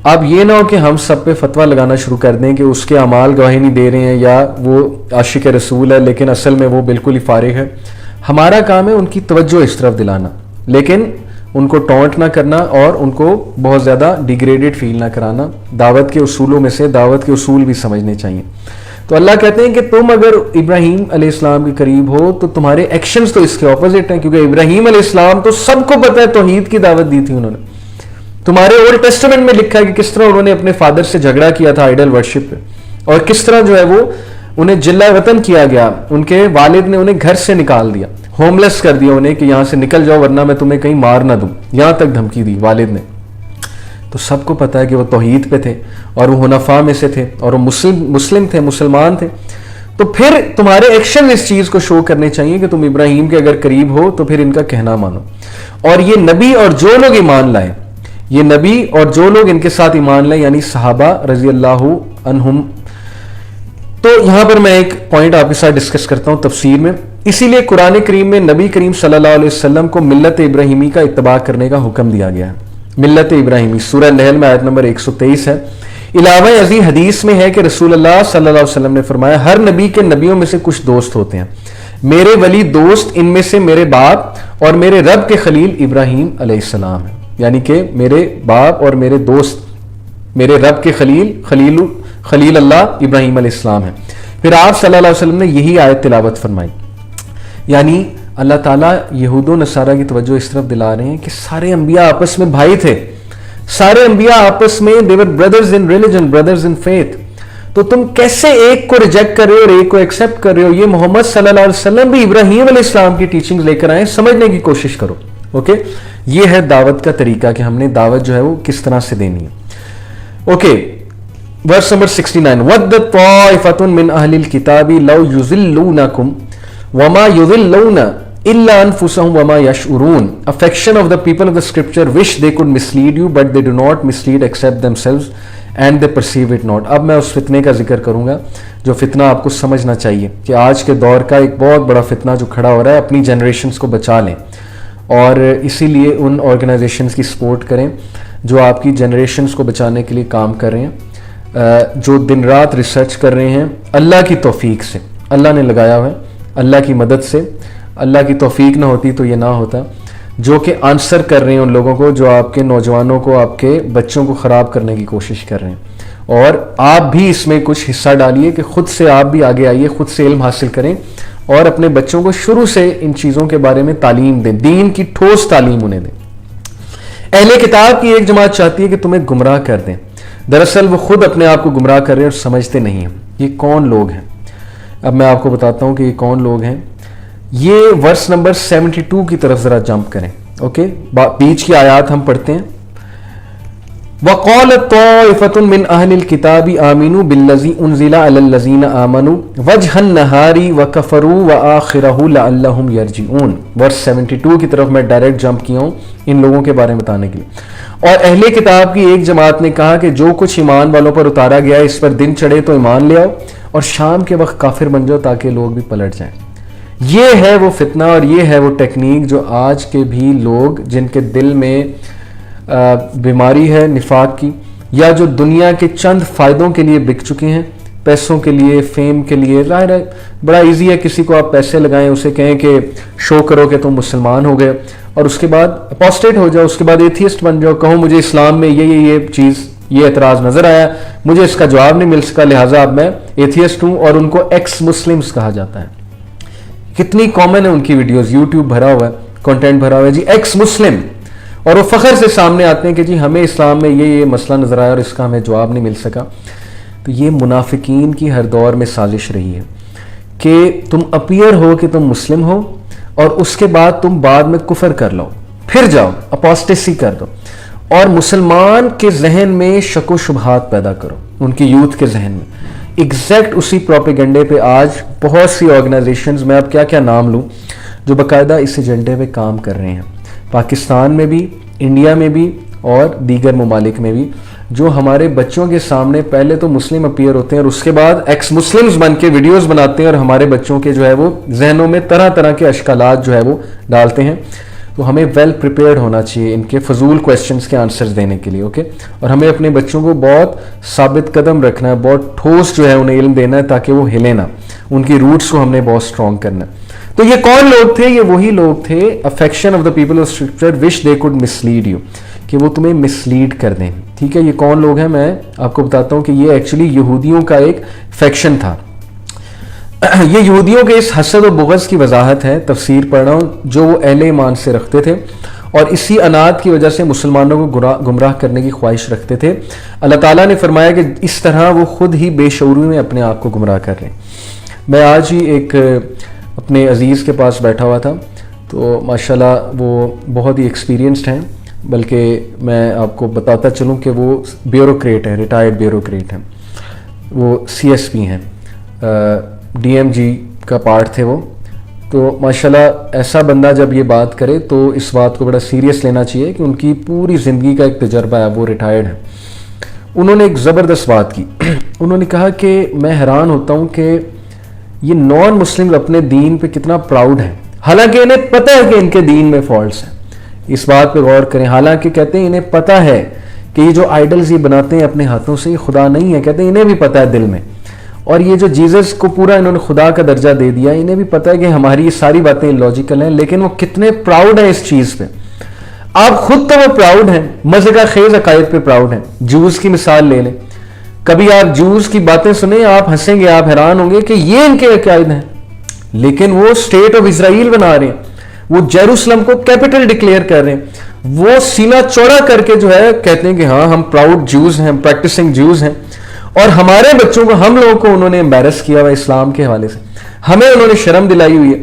اب یہ نہ ہو کہ ہم سب پہ فتویٰ لگانا شروع کر دیں کہ اس کے اعمال گواہی نہیں دے رہے ہیں یا وہ عاشق رسول ہے لیکن اصل میں وہ بالکل ہی فارغ ہے۔ ہمارا کام ہے ان کی توجہ اس طرف دلانا، لیکن ان کو ٹونٹ نہ کرنا اور ان کو بہت زیادہ ڈیگریڈڈ فیل نہ کرانا۔ دعوت کے اصولوں میں سے دعوت کے اصول بھی سمجھنے چاہیے۔ تو اللہ کہتے ہیں کہ تم اگر ابراہیم علیہ السلام کے قریب ہو تو تمہارے ایکشنز تو اس کے اپوزٹ ہیں، کیونکہ ابراہیم علیہ السلام تو سب کو پتہ ہے توحید کی دعوت دی تھی انہوں نے. تمہارے اولڈ ٹیسٹمنٹ میں لکھا ہے کہ کس طرح انہوں نے اپنے فادر سے جھگڑا کیا تھا آئیڈل ورشپ پہ، اور کس طرح جو ہے وہ انہیں جلا وطن کیا گیا. ان کے والد نے انہیں گھر سے نکال دیا، ہوم لیس کر دیا انہیں کہ یہاں سے نکل جاؤ ورنہ میں تمہیں کہیں مار نہ دوں، یہاں تک دھمکی دی والد نے. تو سب کو پتا ہے کہ وہ توحید پہ تھے اور وہ حنفاء میں سے تھے اور وہ مسلم تھے، مسلمان تھے. تو پھر تمہارے ایکشن اس چیز کو شو کرنے چاہیے کہ تم ابراہیم کے اگر قریب ہو تو پھر ان کا کہنا مانو. اور یہ نبی اور جو لوگ ایمان لائے، یہ نبی اور جو لوگ ان کے ساتھ ایمان لائے یعنی صحابہ رضی اللہ عنہم. تو یہاں پر میں ایک پوائنٹ آپ کے ساتھ ڈسکس کرتا ہوں تفسیر میں. اسی لیے قرآن کریم میں نبی کریم صلی اللہ علیہ وسلم کو ملت ابراہیمی کا اتباع کرنے کا حکم دیا گیا ہے. ملت ابراہیمی سورہ نحل میں آیت نمبر 123 ہے. علاوہ ازیں حدیث میں ہے کہ رسول اللہ صلی اللہ علیہ وسلم نے فرمایا ہر نبی کے نبیوں میں سے کچھ دوست ہوتے ہیں، میرے ولی دوست ان میں سے میرے باپ اور میرے رب کے خلیل ابراہیم علیہ السلام ہے. یعنی کہ میرے باپ اور میرے دوست میرے رب کے خلیل اللہ ابراہیم علیہ السلام ہے. پھر آپ صلی اللہ علیہ وسلم نے یہی آیت تلاوت فرمائی. یعنی اللہ تعالیٰ یہود و نصارہ کی توجہ اس طرف دلا رہے ہیں کہ سارے انبیاء آپس میں بھائی تھے، سارے انبیاء آپس میں they were brothers in religion, brothers in faith. تو تم کیسے ایک کو ریجیکٹ کر رہے ہو اور ایک کو ایکسیپٹ کر رہے ہو؟ یہ محمد صلی اللہ علیہ وسلم بھی ابراہیم علیہ السلام کی ٹیچنگ لے کر آئے، سمجھنے کی کوشش کرو. اوکے، یہ ہے دعوت کا طریقہ کہ ہم نے دعوت جو ہے وہ کس طرح سے دینی ہے. اوکے، ورس نمبر 69 وَدَّتْ طَائِفَةٌ مِّنْ أَهْلِ الْكِتَابِ لَوْ يُضِلُّونَكُمْ وَمَا يُضِلُّونَ إِلَّا أَنفُسَهُمْ وَمَا يَشْعُرُونَ. A faction of the people of the scripture wish they could mislead you but they do not mislead except themselves and they perceive it not. اب میں اس فتنے کا ذکر کروں گا جو فتنہ آپ کو سمجھنا چاہیے کہ آج کے دور کا ایک بہت بڑا فتنہ جو کھڑا ہو رہا ہے، اپنی جنریشنز کو بچا لیں اور اسی لیے ان آرگنائزیشنز کی سپورٹ کریں جو آپ کی جنریشنز کو بچانے کے لیے کام کر رہے ہیں، جو دن رات ریسرچ کر رہے ہیں اللہ کی توفیق سے. اللہ نے لگایا ہوا ہے، اللہ کی مدد سے. اللہ کی توفیق نہ ہوتی تو یہ نہ ہوتا. جو کہ آنسر کر رہے ہیں ان لوگوں کو جو آپ کے نوجوانوں کو، آپ کے بچوں کو خراب کرنے کی کوشش کر رہے ہیں. اور آپ بھی اس میں کچھ حصہ ڈالیے کہ خود سے آپ بھی آگے آئیے، خود سے علم حاصل کریں اور اپنے بچوں کو شروع سے ان چیزوں کے بارے میں تعلیم دیں، دین کی ٹھوس تعلیم انہیں دیں. اہل کتاب کی ایک جماعت چاہتی ہے کہ تمہیں گمراہ کر دیں، دراصل وہ خود اپنے آپ کو گمراہ کر رہے ہیں اور سمجھتے نہیں ہیں. یہ کون لوگ ہیں؟ اب میں آپ کو بتاتا ہوں کہ یہ کون لوگ ہیں. یہ ورس نمبر 72 کی طرف ذرا جمپ کریں. اوکے، بیچ کی آیات ہم پڑھتے ہیں. وَقَالَتْ طَائِفَةٌ مِّنْ أَهْلِ الْكِتَابِ آمِنُوا بِالَّذِي أُنزِلَ عَلَى الَّذِينَ آمَنُوا وَجْهَ النَّهَارِ وَكَفَرُوا وَآخِرَهُ لَعَلَّهُمْ يَرْجِعُونَ. ورس 72 کی طرف میں ڈائریکٹ جمپ کیا ہوں ان لوگوں کے بارے میں بتانے کے لیے. اور اہل کتاب کی ایک جماعت نے کہا کہ جو کچھ ایمان والوں پر اتارا گیا ہے اس پر دن چڑھے تو ایمان لے آؤ اور شام کے وقت کافر بن جاؤ تاکہ لوگ بھی پلٹ جائیں. یہ ہے وہ فتنہ اور یہ ہے وہ ٹیکنیک جو آج کے بھی لوگ جن کے دل میں بیماری ہے نفاق کی، یا جو دنیا کے چند فائدوں کے لیے بک چکے ہیں، پیسوں کے لیے، فیم کے لیے. ظاہر ہے بڑا ایزی ہے کسی کو آپ پیسے لگائیں، اسے کہیں کہ شو کرو کہ تم مسلمان ہو گئے اور اس کے بعد اپوسٹیٹ ہو جاؤ، اس کے بعد ایتھیسٹ بن جاؤ، کہو مجھے اسلام میں یہ چیز، یہ اعتراض نظر آیا، مجھے اس کا جواب نہیں مل سکا لہٰذا اب میں ایتھیسٹ ہوں. اور ان کو ایکس مسلمز کہا جاتا ہے. کتنی کامن ہے ان کی ویڈیوز، یوٹیوب بھرا ہوا ہے، کنٹینٹ بھرا ہوا ہے جی ایکس مسلم، اور وہ فخر سے سامنے آتے ہیں کہ جی ہمیں اسلام میں یہ مسئلہ نظر آیا اور اس کا ہمیں جواب نہیں مل سکا. تو یہ منافقین کی ہر دور میں سازش رہی ہے کہ تم اپیئر ہو کہ تم مسلم ہو اور اس کے بعد تم بعد میں کفر کر لو، پھر جاؤ اپوسٹیسی کر دو اور مسلمان کے ذہن میں شک و شبہات پیدا کرو، ان کی یوتھ کے ذہن میں. ایگزیکٹ اسی پروپیگنڈے پہ آج بہت سی آرگنائزیشنز، میں اب کیا نام لوں، جو باقاعدہ اس ایجنڈے پہ کام کر رہے ہیں، پاکستان میں بھی، انڈیا میں بھی اور دیگر ممالک میں بھی، جو ہمارے بچوں کے سامنے پہلے تو مسلم اپیئر ہوتے ہیں اور اس کے بعد ایکس مسلمز بن کے ویڈیوز بناتے ہیں اور ہمارے بچوں کے جو ہے وہ ذہنوں میں طرح طرح کے اشکالات جو ہے وہ ڈالتے ہیں. تو ہمیں ویل پریپیئرڈ ہونا چاہیے ان کے فضول کویسچنز کے آنسرز دینے کے لیے. اوکے، اور ہمیں اپنے بچوں کو بہت ثابت قدم رکھنا ہے، بہت ٹھوس جو ہے انہیں علم دینا ہے تاکہ وہ ہلے نہ، ان کی روٹس کو ہم نے بہت اسٹرانگ کرنا ہے. تو یہ کون لوگ تھے؟ یہ وہی لوگ تھے، a faction of the people of scripture wish they could mislead you, کہ وہ تمہیں مسلیڈ کر دیں. ٹھیک ہے، یہ کون لوگ ہیں میں آپ کو بتاتا ہوں کہ یہ ایکچولی یہودیوں کا ایک فیکشن تھا. یہ یہودیوں کے اس حسد و بغض کی وضاحت ہے، تفسیر پڑھ رہا ہوں، جو وہ اہل ایمان سے رکھتے تھے اور اسی انات کی وجہ سے مسلمانوں کو گمراہ کرنے کی خواہش رکھتے تھے۔ اللہ تعالیٰ نے فرمایا کہ اس طرح وہ خود ہی بے شعوری میں اپنے آپ کو گمراہ کر رہے ہیں۔ میں آج ہی ایک اپنے عزیز کے پاس بیٹھا ہوا تھا، تو ماشاءاللہ وہ بہت ہی ایکسپیرینسڈ ہیں، بلکہ میں آپ کو بتاتا چلوں کہ وہ بیوروکریٹ ہیں، ریٹائرڈ بیوروکریٹ ہیں، وہ CSP ہیں، DMG کا پارٹ تھے وہ۔ تو ماشاءاللہ ایسا بندہ جب یہ بات کرے تو اس بات کو بڑا سیریس لینا چاہیے کہ ان کی پوری زندگی کا ایک تجربہ ہے، وہ ریٹائرڈ ہیں۔ انہوں نے ایک زبردست بات کی، انہوں نے کہا کہ میں حیران ہوتا ہوں کہ یہ نان مسلم اپنے دین پہ کتنا پراؤڈ ہیں، حالانکہ انہیں پتہ ہے کہ ان کے دین میں فالٹس ہیں۔ اس بات پہ غور کریں، حالانکہ کہتے ہیں انہیں پتہ ہے کہ یہ جو آئیڈلز یہ بناتے ہیں اپنے ہاتھوں سے، یہ خدا نہیں ہے، کہتے ہیں انہیں بھی پتہ ہے دل میں، اور یہ جو جیزس کو پورا انہوں نے خدا کا درجہ دے دیا، انہیں بھی پتہ ہے کہ ہماری یہ ساری باتیں لاجیکل ہیں، لیکن وہ کتنے پراؤڈ ہیں اس چیز پہ۔ آپ خود تو وہ پراؤڈ ہیں، مزے کا خیز عقائد پہ پراؤڈ ہیں۔ جوز کی مثال لے لیں، کبھی آپ جوز کی باتیں سنیں آپ ہنسیں گے، آپ حیران ہوں گے کہ یہ ان کے عقائد ہیں، لیکن وہ اسٹیٹ آف اسرائیل بنا رہے ہیں، وہ جیروسلم کو کیپٹل ڈکلیئر کر رہے ہیں، وہ سینہ چوڑا کر کے جو ہے کہتے ہیں کہ ہاں ہم پراؤڈ جوز ہیں، پریکٹسنگ جوز ہیں، اور ہمارے بچوں کو، ہم لوگوں کو انہوں نے امبیرس کیا ہوا اسلام کے حوالے سے، ہمیں انہوں نے شرم دلائی ہوئی ہے،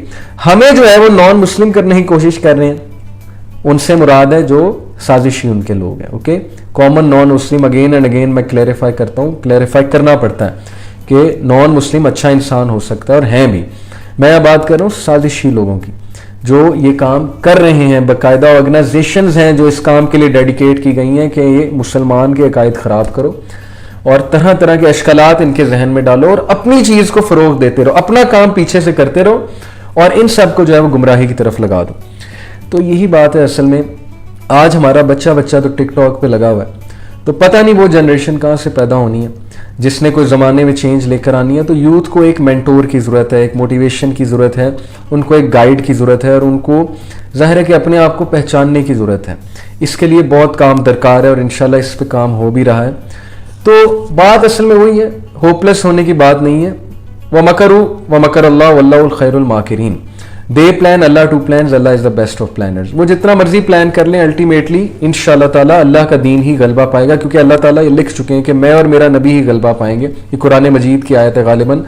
ہمیں جو ہے وہ نان مسلم کرنے کی کوشش کر رہے ہیں۔ ان سے مراد ہے جو سازشی ان کے لوگ ہیں، okay, common naan Muslim, again and again میں کلیریفائی کرتا ہوں، کلیریفائی کرنا پڑتا ہے کہ نان مسلم اچھا انسان ہو سکتا ہے، اور ہیں بھی۔ میں بات کر رہا ہوں سازشی لوگوں کی جو یہ کام کر رہے ہیں، باقاعدہ آرگنائزیشنز ہیں جو اس کام کے لیے ڈیڈیکیٹ کی گئی ہیں کہ یہ مسلمان کے عقائد خراب کرو اور طرح طرح کے اشکالات ان کے ذہن میں ڈالو اور اپنی چیز کو فروغ دیتے رہو، اپنا کام پیچھے سے کرتے رہو اور ان سب کو جو ہے وہ گمراہی کی طرف لگا دو۔ تو یہی بات ہے اصل میں، آج ہمارا بچہ تو ٹک ٹاک پہ لگا ہوا ہے، تو پتہ نہیں وہ جنریشن کہاں سے پیدا ہونی ہے جس نے کوئی زمانے میں چینج لے کر آنی ہے۔ تو یوتھ کو ایک مینٹور کی ضرورت ہے، ایک موٹیویشن کی ضرورت ہے، ان کو ایک گائیڈ کی ضرورت ہے، اور ان کو ظاہر ہے کہ اپنے آپ کو پہچاننے کی ضرورت ہے۔ اس کے لیے بہت کام درکار ہے اور انشاءاللہ اس پہ کام ہو بھی رہا ہے۔ تو بات اصل میں وہی ہے، ہوپلیس ہونے کی بات نہیں ہے۔ وَمَكَرُوا وَمَكَرَ اللَّهُ وَاللَّهُ الْخَيْرُ الْمَاكِرِينَ۔ They plan Allah too plans, Allah is the best of planners. وہ جتنا مرضی پلان کر لیں، الٹیمیٹلی انشاءاللہ تعالیٰ اللہ کا دین ہی غلبہ پائے گا، کیونکہ اللہ تعالیٰ یہ لکھ چکے ہیں کہ میں اور میرا نبی ہی غلبہ پائیں گے۔ یہ قرآن مجید کی آیت ہے، غالباً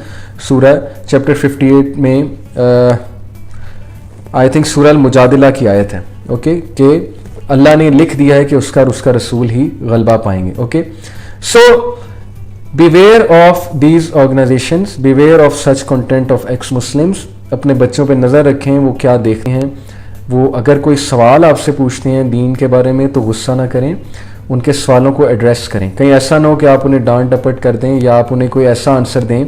سورہ چیپٹر 58 میں آئی تھنک سورہ المجادلہ کی آیت ہے، اوکے، کہ اللہ نے لکھ دیا ہے کہ اس کا رسول ہی غلبہ پائیں گے، okay. So beware of these organizations, beware of such content of ex-Muslims۔ اپنے بچوں پہ نظر رکھیں وہ کیا دیکھتے ہیں، وہ اگر کوئی سوال آپ سے پوچھتے ہیں دین کے بارے میں تو غصہ نہ کریں، ان کے سوالوں کو ایڈریس کریں۔ کہیں ایسا نہ ہو کہ آپ انہیں ڈانٹ ڈپٹ کر دیں یا آپ انہیں کوئی ایسا آنسر دیں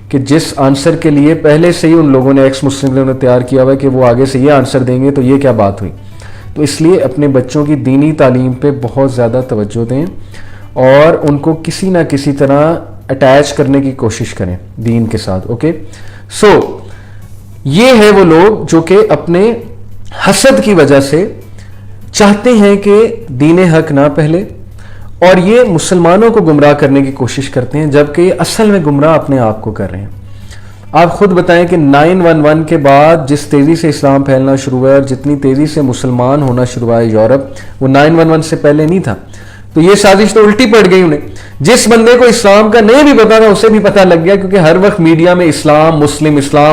کہ جس آنسر کے لیے پہلے سے ہی ان لوگوں نے ایکس مسلم نے تیار کیا ہوا ہے کہ وہ آگے سے یہ آنسر دیں گے تو یہ کیا بات ہوئی۔ تو اس لیے اپنے بچوں کی دینی تعلیم پہ بہت زیادہ توجہ دیں اور ان کو کسی نہ کسی طرح اٹیچ کرنے کی کوشش کریں دین کے ساتھ، اوکے۔ سو یہ ہے وہ لوگ جو کہ اپنے حسد کی وجہ سے چاہتے ہیں کہ دین حق نہ پہلے اور یہ مسلمانوں کو گمراہ کرنے کی کوشش کرتے ہیں، جبکہ یہ اصل میں گمراہ اپنے آپ کو کر رہے ہیں۔ آپ خود بتائیں کہ 9/11 کے بعد جس تیزی سے اسلام پھیلنا شروع ہوا ہے اور جتنی تیزی سے مسلمان ہونا شروع ہوا ہے یورپ، وہ 9/11 سے پہلے نہیں تھا۔ تو یہ سازش تو الٹی پڑ گئی انہیں۔ جس بندے کو اسلام کا نہیں بھی پتا تھا اسے بھی پتا لگ گیا، کیونکہ ہر وقت میڈیا میں اسلام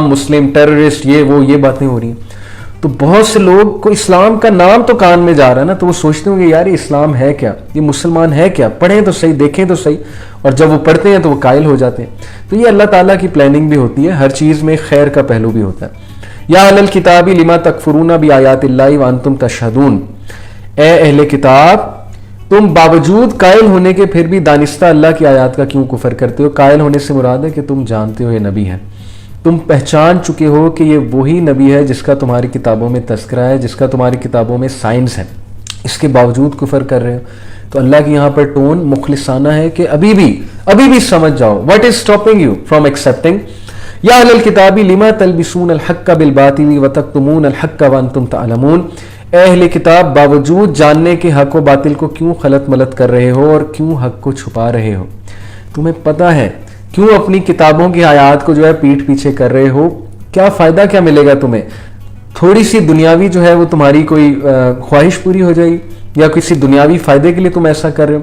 مسلم ٹیررسٹ یہ باتیں ہو رہی ہیں۔ تو بہت سے لوگ کو اسلام کا نام تو کان میں جا رہا ہے نا، تو وہ سوچتے ہوں گے یار یہ اسلام ہے کیا، یہ مسلمان ہے کیا، پڑھیں تو صحیح، دیکھیں تو صحیح، اور جب وہ پڑھتے ہیں تو وہ قائل ہو جاتے ہیں۔ تو یہ اللہ تعالیٰ کی پلاننگ بھی ہوتی ہے، ہر چیز میں خیر کا پہلو بھی ہوتا ہے۔ یا اہل الکتاب لما تکفرون بآیات اللہ وانتم تشہدون، اے اہل کتاب تم باوجود قائل ہونے کے پھر بھی دانستہ اللہ کی آیات کا کیوں کفر کرتے ہو۔ قائل ہونے سے مراد ہے کہ تم جانتے ہو یہ نبی ہے، تم پہچان چکے ہو کہ یہ وہی نبی ہے جس کا تمہاری کتابوں میں تذکرہ ہے، جس کا تمہاری کتابوں میں سائنس ہے، اس کے باوجود کفر کر رہے ہو۔ تو اللہ کی یہاں پر ٹون مخلصانہ ہے کہ ابھی بھی سمجھ جاؤ، what is stopping you from accepting۔ یا اہل الکتاب لما تلبسون الحق بالباطل وتکتمون الحق وانتم تعلمون، اے اہل کتاب باوجود جاننے کے حق و باطل کو کیوں خلط ملط کر رہے ہو اور کیوں حق کو چھپا رہے ہو۔ تمہیں پتہ ہے کیوں اپنی کتابوں کی آیات کو جو ہے پیٹھ پیچھے کر رہے ہو؟ کیا فائدہ کیا ملے گا تمہیں؟ تھوڑی سی دنیاوی جو ہے وہ تمہاری کوئی خواہش پوری ہو جائے گی، یا کسی دنیاوی فائدے کے لیے تم ایسا کر رہے ہو؟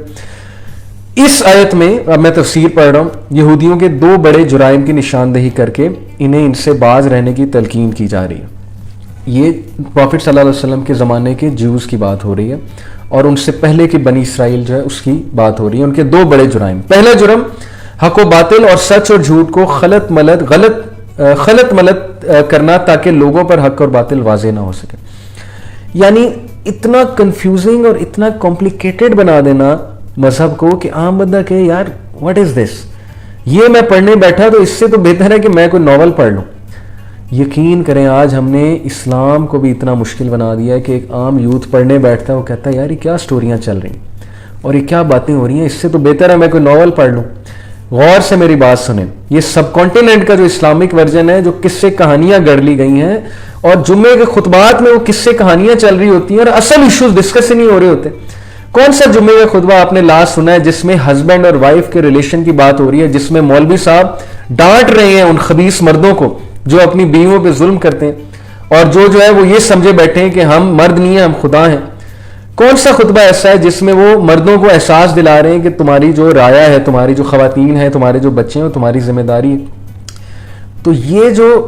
اس آیت میں، اب میں تفسیر پڑھ رہا ہوں، یہودیوں کے 2 بڑے جرائم کی نشاندہی کر کے انہیں ان سے باز رہنے کی تلقین کی جا رہی ہے۔ یہ پروفٹ صلی اللہ علیہ وسلم کے زمانے کے جیوز کی بات ہو رہی ہے، اور ان سے پہلے کی بنی اسرائیل جو ہے اس کی بات ہو رہی ہے۔ ان کے 2 بڑے جرائم، پہلا جرم حق و باطل اور سچ اور جھوٹ کو خلط ملط کرنا تاکہ لوگوں پر حق اور باطل واضح نہ ہو سکے، یعنی اتنا کنفیوزنگ اور اتنا کمپلیکیٹڈ بنا دینا مذہب کو کہ عام بندہ کہے یار واٹ از دس، یہ میں پڑھنے بیٹھا تو اس سے تو بہتر ہے کہ میں کوئی ناول پڑھ لوں۔ یقین کریں آج ہم نے اسلام کو بھی اتنا مشکل بنا دیا ہے کہ ایک عام یوتھ پڑھنے بیٹھتا ہے، وہ کہتا ہے یار یہ کیا سٹوریاں چل رہی ہیں اور یہ کیا باتیں ہو رہی ہیں، اس سے تو بہتر ہے میں کوئی ناول پڑھ لوں۔ غور سے میری بات سنیں، یہ سب کانٹیننٹ کا جو اسلامک ورژن ہے، جو قصے کہانیاں گڑ لی گئی ہیں، اور جمعے کے خطبات میں وہ قصے کہانیاں چل رہی ہوتی ہیں اور اصل ایشوز ڈسکس نہیں ہو رہے ہوتے۔ کون سا جمعے کا خطبہ آپ نے لاسٹ سنا ہے جس میں ہسبینڈ اور وائف کے ریلیشن کی بات ہو رہی ہے، جس میں مولوی صاحب ڈانٹ رہے ہیں ان خبیث مردوں کو جو اپنی بیویوں پہ ظلم کرتے ہیں، اور جو ہے وہ یہ سمجھے بیٹھے ہیں کہ ہم مرد نہیں ہیں، ہم خدا ہیں؟ کون سا خطبہ ایسا ہے جس میں وہ مردوں کو احساس دلا رہے ہیں کہ تمہاری جو رایا ہے، تمہاری جو خواتین ہیں، تمہارے جو بچے ہیں، وہ تمہاری ذمہ داری ہے؟ تو یہ جو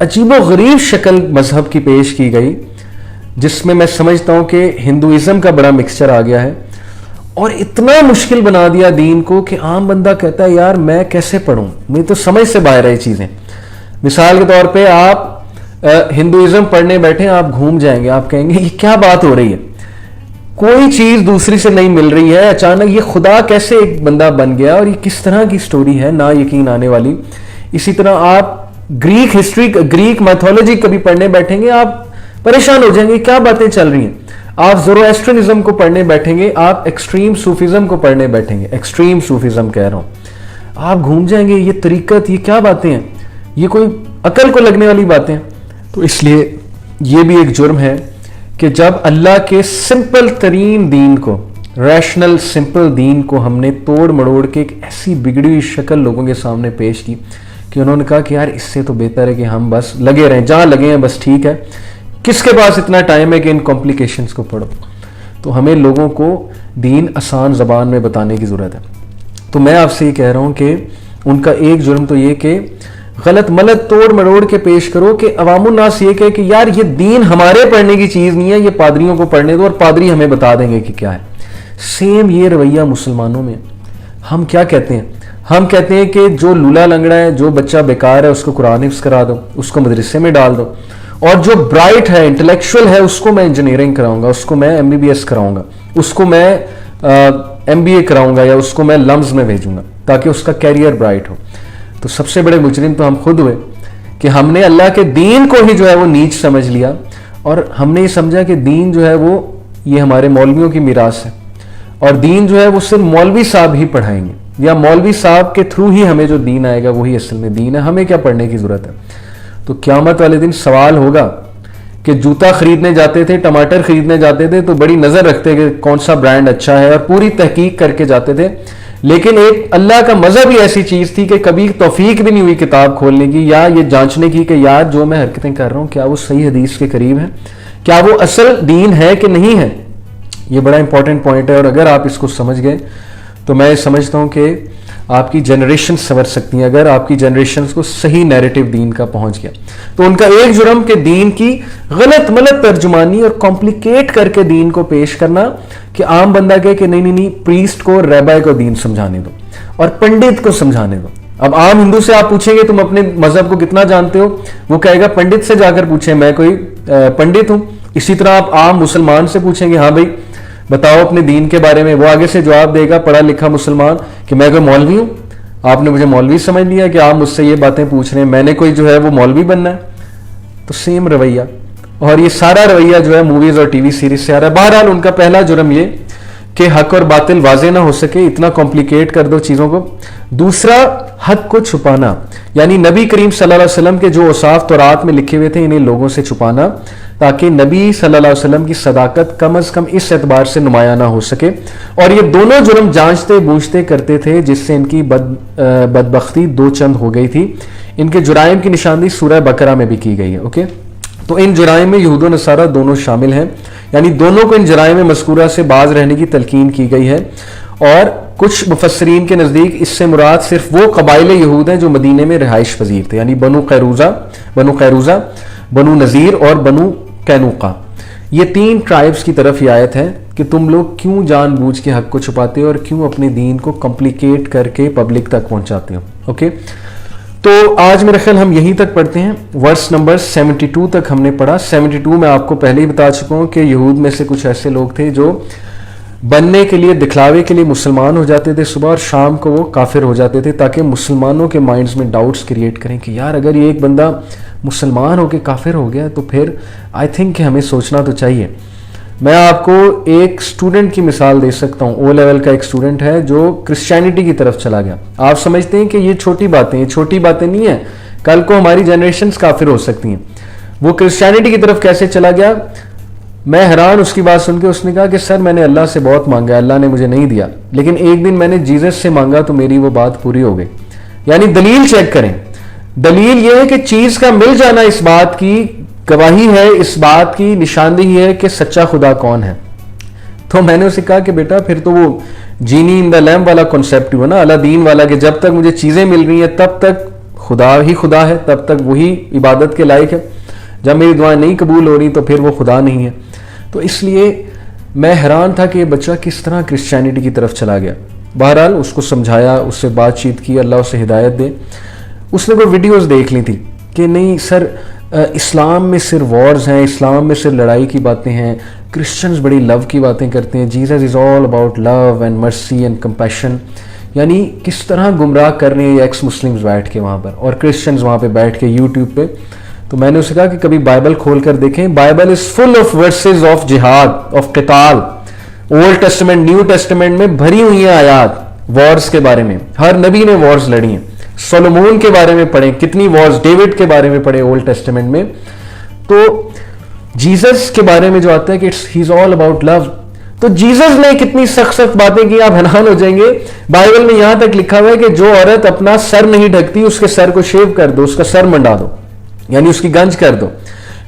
عجیب و غریب شکل مذہب کی پیش کی گئی، جس میں سمجھتا ہوں کہ ہندوازم کا بڑا مکسچر آ گیا ہے، اور اتنا مشکل بنا دیا دین کو کہ عام بندہ کہتا ہے یار میں کیسے پڑھوں، مجھے تو سمجھ سے باہر ہے یہ چیزیں۔ مثال کے طور پہ آپ ہندوازم پڑھنے بیٹھیں، آپ گھوم جائیں گے، آپ کہیں گے یہ کیا بات ہو رہی ہے، کوئی چیز دوسری سے نہیں مل رہی ہے، اچانک یہ خدا کیسے ایک بندہ بن گیا، اور یہ کس طرح کی سٹوری ہے نا یقین آنے والی۔ اسی طرح آپ گریک ہسٹری، گریک میتھولوجی کبھی پڑھنے بیٹھیں گے، آپ پریشان ہو جائیں گے کیا باتیں چل رہی ہیں۔ آپ زورواسٹرنزم کو پڑھنے بیٹھیں گے، آپ ایکسٹریم صوفیزم کو پڑھنے بیٹھیں گے، ایکسٹریم صوفیزم کہہ رہا ہوں، آپ گھوم جائیں گے، یہ طریقت، یہ کیا باتیں ہیں، یہ کوئی عقل کو لگنے والی باتیں۔ تو اس لیے یہ بھی ایک جرم ہے کہ جب اللہ کے سمپل ترین دین کو، ریشنل سمپل دین کو ہم نے توڑ مڑوڑ کے ایک ایسی بگڑی ہوئی شکل لوگوں کے سامنے پیش کی کہ انہوں نے کہا کہ یار اس سے تو بہتر ہے کہ ہم بس لگے رہیں، جہاں لگے ہیں بس ٹھیک ہے، کس کے پاس اتنا ٹائم ہے کہ ان کمپلیکیشنز کو پڑھو۔ تو ہمیں لوگوں کو دین آسان زبان میں بتانے کی ضرورت ہے۔ تو میں آپ سے یہ کہہ رہا ہوں کہ ان کا ایک جرم تو یہ کہ غلط ملت توڑ مروڑ کے پیش کرو کہ عوام الناس یہ کہے کہ یار یہ دین ہمارے پڑھنے کی چیز نہیں ہے، یہ پادریوں کو پڑھنے دو اور پادری ہمیں بتا دیں گے کہ کیا ہے۔ سیم یہ رویہ مسلمانوں میں۔ ہم کیا کہتے ہیں؟ ہم کہتے ہیں کہ جو لولا لنگڑا ہے، جو بچہ بیکار ہے، اس کو قرآن حفظ کرا دو، اس کو مدرسے میں ڈال دو، اور جو برائٹ ہے، انٹلیکچوئل ہے، اس کو میں انجینئرنگ کراؤں گا، اس کو میں MBBS کراؤں گا، اس کو میں MBA کراؤں گا، یا اس کو میں لمز میں بھیجوں گا تاکہ اس کا کیریئر برائٹ ہو۔ تو سب سے بڑے مجرم تو ہم خود ہوئے کہ ہم نے اللہ کے دین کو ہی جو ہے وہ نیچ سمجھ لیا، اور ہم نے یہ سمجھا کہ دین جو ہے وہ یہ ہمارے مولویوں کی میراث ہے، اور دین جو ہے وہ صرف مولوی صاحب ہی پڑھائیں گے، یا مولوی صاحب کے تھرو ہی ہمیں جو دین آئے گا وہی اصل میں دین ہے، ہمیں کیا پڑھنے کی ضرورت ہے۔ تو قیامت والے دن سوال ہوگا کہ جوتا خریدنے جاتے تھے، ٹماٹر خریدنے جاتے تھے تو بڑی نظر رکھتے کہ کون سا برانڈ اچھا ہے، اور پوری تحقیق کر کے جاتے تھے، لیکن ایک اللہ کا مذہب ہی ایسی چیز تھی کہ کبھی توفیق بھی نہیں ہوئی کتاب کھولنے کی یا یہ جانچنے کی کہ یار جو میں حرکتیں کر رہا ہوں کیا وہ صحیح حدیث کے قریب ہے، کیا وہ اصل دین ہے کہ نہیں ہے۔ یہ بڑا امپورٹنٹ پوائنٹ ہے، اور اگر آپ اس کو سمجھ گئے تو میں سمجھتا ہوں کہ آپ کی جنریشن سنور سکتی ہیں، اگر آپ کی جنریشنز کو صحیح نیریٹو دین کا پہنچ گیا۔ تو ان کا ایک جرم کہ دین کی غلط ملت ترجمانی اور کمپلیکیٹ کر کے دین کو پیش کرنا کہ عام بندہ کہے کہ نہیں پریسٹ کو، ریبائی کو دین سمجھانے دو اور پنڈت کو سمجھانے دو۔ اب عام ہندو سے آپ پوچھیں گے تم اپنے مذہب کو کتنا جانتے ہو، وہ کہے گا پنڈت سے جا کر پوچھیں، میں کوئی پنڈت ہوں۔ اسی طرح آپ عام مسلمان سے پوچھیں گے ہاں بھائی بتاؤ اپنے دین کے بارے میں، وہ آگے سے جواب دے گا پڑھا لکھا مسلمان کہ میں کوئی مولوی ہوں، آپ نے مجھے مولوی سمجھ لیا کہ آپ مجھ سے یہ باتیں پوچھ رہے ہیں، میں نے کوئی جو ہے وہ مولوی بننا ہے۔ تو سیم رویہ، اور یہ سارا رویہ جو ہے موویز اور TV سیریز سے آ رہا ہے۔ بہرحال ان کا پہلا جرم یہ کہ حق اور باطل واضح نہ ہو سکے، اتنا کمپلیکیٹ کر دو چیزوں کو۔ دوسرا حق کو چھپانا، یعنی نبی کریم صلی اللہ علیہ وسلم کے جو اوصاف تورات میں لکھے ہوئے تھے انہیں لوگوں سے چھپانا۔ تاکہ نبی صلی اللہ علیہ وسلم کی صداقت کم از کم اس اعتبار سے نمایاں نہ ہو سکے. اور یہ دونوں جرم جانچتے بوجھتے کرتے تھے، جس سے ان کی بدبختی دو چند ہو گئی تھی. ان کے جرائم کی نشاندہی سورہ بقرہ میں بھی کی گئی ہے. اوکے، تو ان جرائم میں یہود و نصارہ دونوں شامل ہیں، یعنی دونوں کو ان جرائم مذکورہ سے باز رہنے کی تلقین کی گئی ہے. اور کچھ مفسرین کے نزدیک اس سے مراد صرف وہ قبائل یہود ہیں جو مدینے میں رہائش پذیر تھے، یعنی بنو قیروزہ، بنو نذیر اور بنو قینوقہ. یہ 3 ٹرائبز کی طرف یہ آیت ہے کہ تم لوگ کیوں جان بوجھ کے حق کو چھپاتے ہو اور کیوں اپنے دین کو کمپلیکیٹ کر کے پبلک تک پہنچاتے ہو. اوکے، تو آج میرا خیال ہم یہیں تک پڑھتے ہیں. ورس نمبر 72 تک ہم نے پڑھا. 72 میں آپ کو پہلے ہی بتا چکا ہوں کہ یہود میں سے کچھ ایسے لوگ تھے جو بننے کے لیے، دکھلاوے کے لیے مسلمان ہو جاتے تھے صبح، اور شام کو وہ کافر ہو جاتے تھے، تاکہ مسلمانوں کے مائنڈز میں ڈاؤٹس کریٹ کریں کہ یار اگر یہ ایک بندہ مسلمان ہو کے کافر ہو گیا تو پھر آئی تھنک کہ ہمیں سوچنا تو چاہیے. میں آپ کو ایک اسٹوڈنٹ کی مثال دے سکتا ہوں. او لیول کا ایک اسٹوڈنٹ ہے جو کرسچینٹی کی طرف چلا گیا. آپ سمجھتے ہیں کہ یہ چھوٹی باتیں نہیں ہیں، کل کو ہماری جنریشنز کافر ہو سکتی ہیں. وہ کرسچینٹی کی طرف کیسے چلا گیا؟ میں حیران اس کی بات سن کے. اس نے کہا کہ سر میں نے اللہ سے بہت مانگا، اللہ نے مجھے نہیں دیا، لیکن ایک دن میں نے جیزس سے مانگا تو میری وہ بات پوری ہو گئی. یعنی دلیل چیک کریں. دلیل یہ ہے کہ چیز کا مل جانا اس بات کی گواہی ہے، اس بات کی نشاندہی ہے کہ سچا خدا کون ہے. تو میں نے اسے کہا کہ بیٹا پھر تو وہ جینی ان دا لیمپ والا کنسیپٹ ہوا نا، الادین والا، کہ جب تک مجھے چیزیں مل رہی ہیں تب تک خدا ہی خدا ہے، تب تک وہی عبادت کے لائق ہے، جب میری دعائیں نہیں قبول ہو رہی تو پھر وہ خدا نہیں ہے. تو اس لیے میں حیران تھا کہ یہ بچہ کس طرح کرسچینٹی کی طرف چلا گیا. بہرحال اس کو سمجھایا، اس سے بات چیت کی، اللہ اسے ہدایت دے. اس نے وہ ویڈیوز دیکھ لی تھی کہ نہیں سر اسلام میں صرف وارز ہیں، اسلام میں صرف لڑائی کی باتیں ہیں، کرسچنز بڑی لو کی باتیں کرتے ہیں، Jesus is all about love and mercy and compassion. یعنی کس طرح گمراہ کر رہے ہیں یہ ایکس مسلمز بیٹھ کے وہاں پر، اور کرسچنز وہاں پہ بیٹھ کے یوٹیوب پہ. تو میں نے اسے کہا کہ کبھی بائبل کھول کر دیکھیں. Bible is full of verses of جہاد، آف قتال. اولڈ ٹیسٹمنٹ، نیو ٹیسٹمنٹ میں بھری ہوئی ہیں آیات وارز کے بارے میں. ہر نبی نے وارز لڑی ہیں. سولومون کے بارے میں پڑھیں کتنی وارز، ڈیوڈ کے بارے میں پڑھیں اولڈ ٹیسٹمنٹ میں. تو جیزس کے بارے میں جو آتا ہے کہ ہی از آل اباؤٹ لو، تو جیزس نے کتنی سخت سخت باتیں کی، آپ حیران ہو جائیں گے. بائبل میں یہاں تک لکھا ہوا ہے کہ جو عورت اپنا سر نہیں ڈھکتی اس کے سر کو شیو کر دو، اس کا سر منڈا دو، یعنی اس کی گنج کر دو.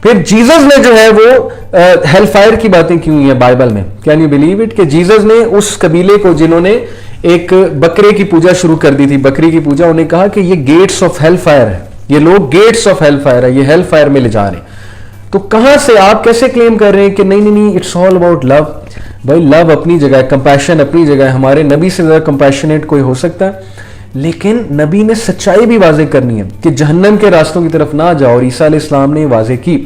پھر جیزس نے جو ہے وہ ہیل فائر کی باتیں کی ہوئی ہیں بائبل میں. کین یو بلیو اٹ کہ جیزس نے اس قبیلے کو جنہوں نے ایک بکرے کی پوجا شروع کر دی تھی، بکری کی پوجا، انہیں کہا کہ یہ گیٹس آف ہیل فائر ہے، یہ لوگ گیٹس آف ہیل فائر ہے، یہ ہیل فائر میں لے جا رہے ہیں. تو کہاں سے آپ کیسے کلیم کر رہے ہیں کہ نہیں اٹس آل اباؤٹ لو؟ بھائی لو اپنی جگہ ہے، کمپیشن اپنی جگہ ہے. ہمارے نبی سے زیادہ کمپیشنیٹ کوئی ہو سکتا ہے؟ لیکن نبی نے سچائی بھی واضح کرنی ہے کہ جہنم کے راستوں کی طرف نہ جاؤ، اور عیسیٰ علیہ السلام نے واضح کی.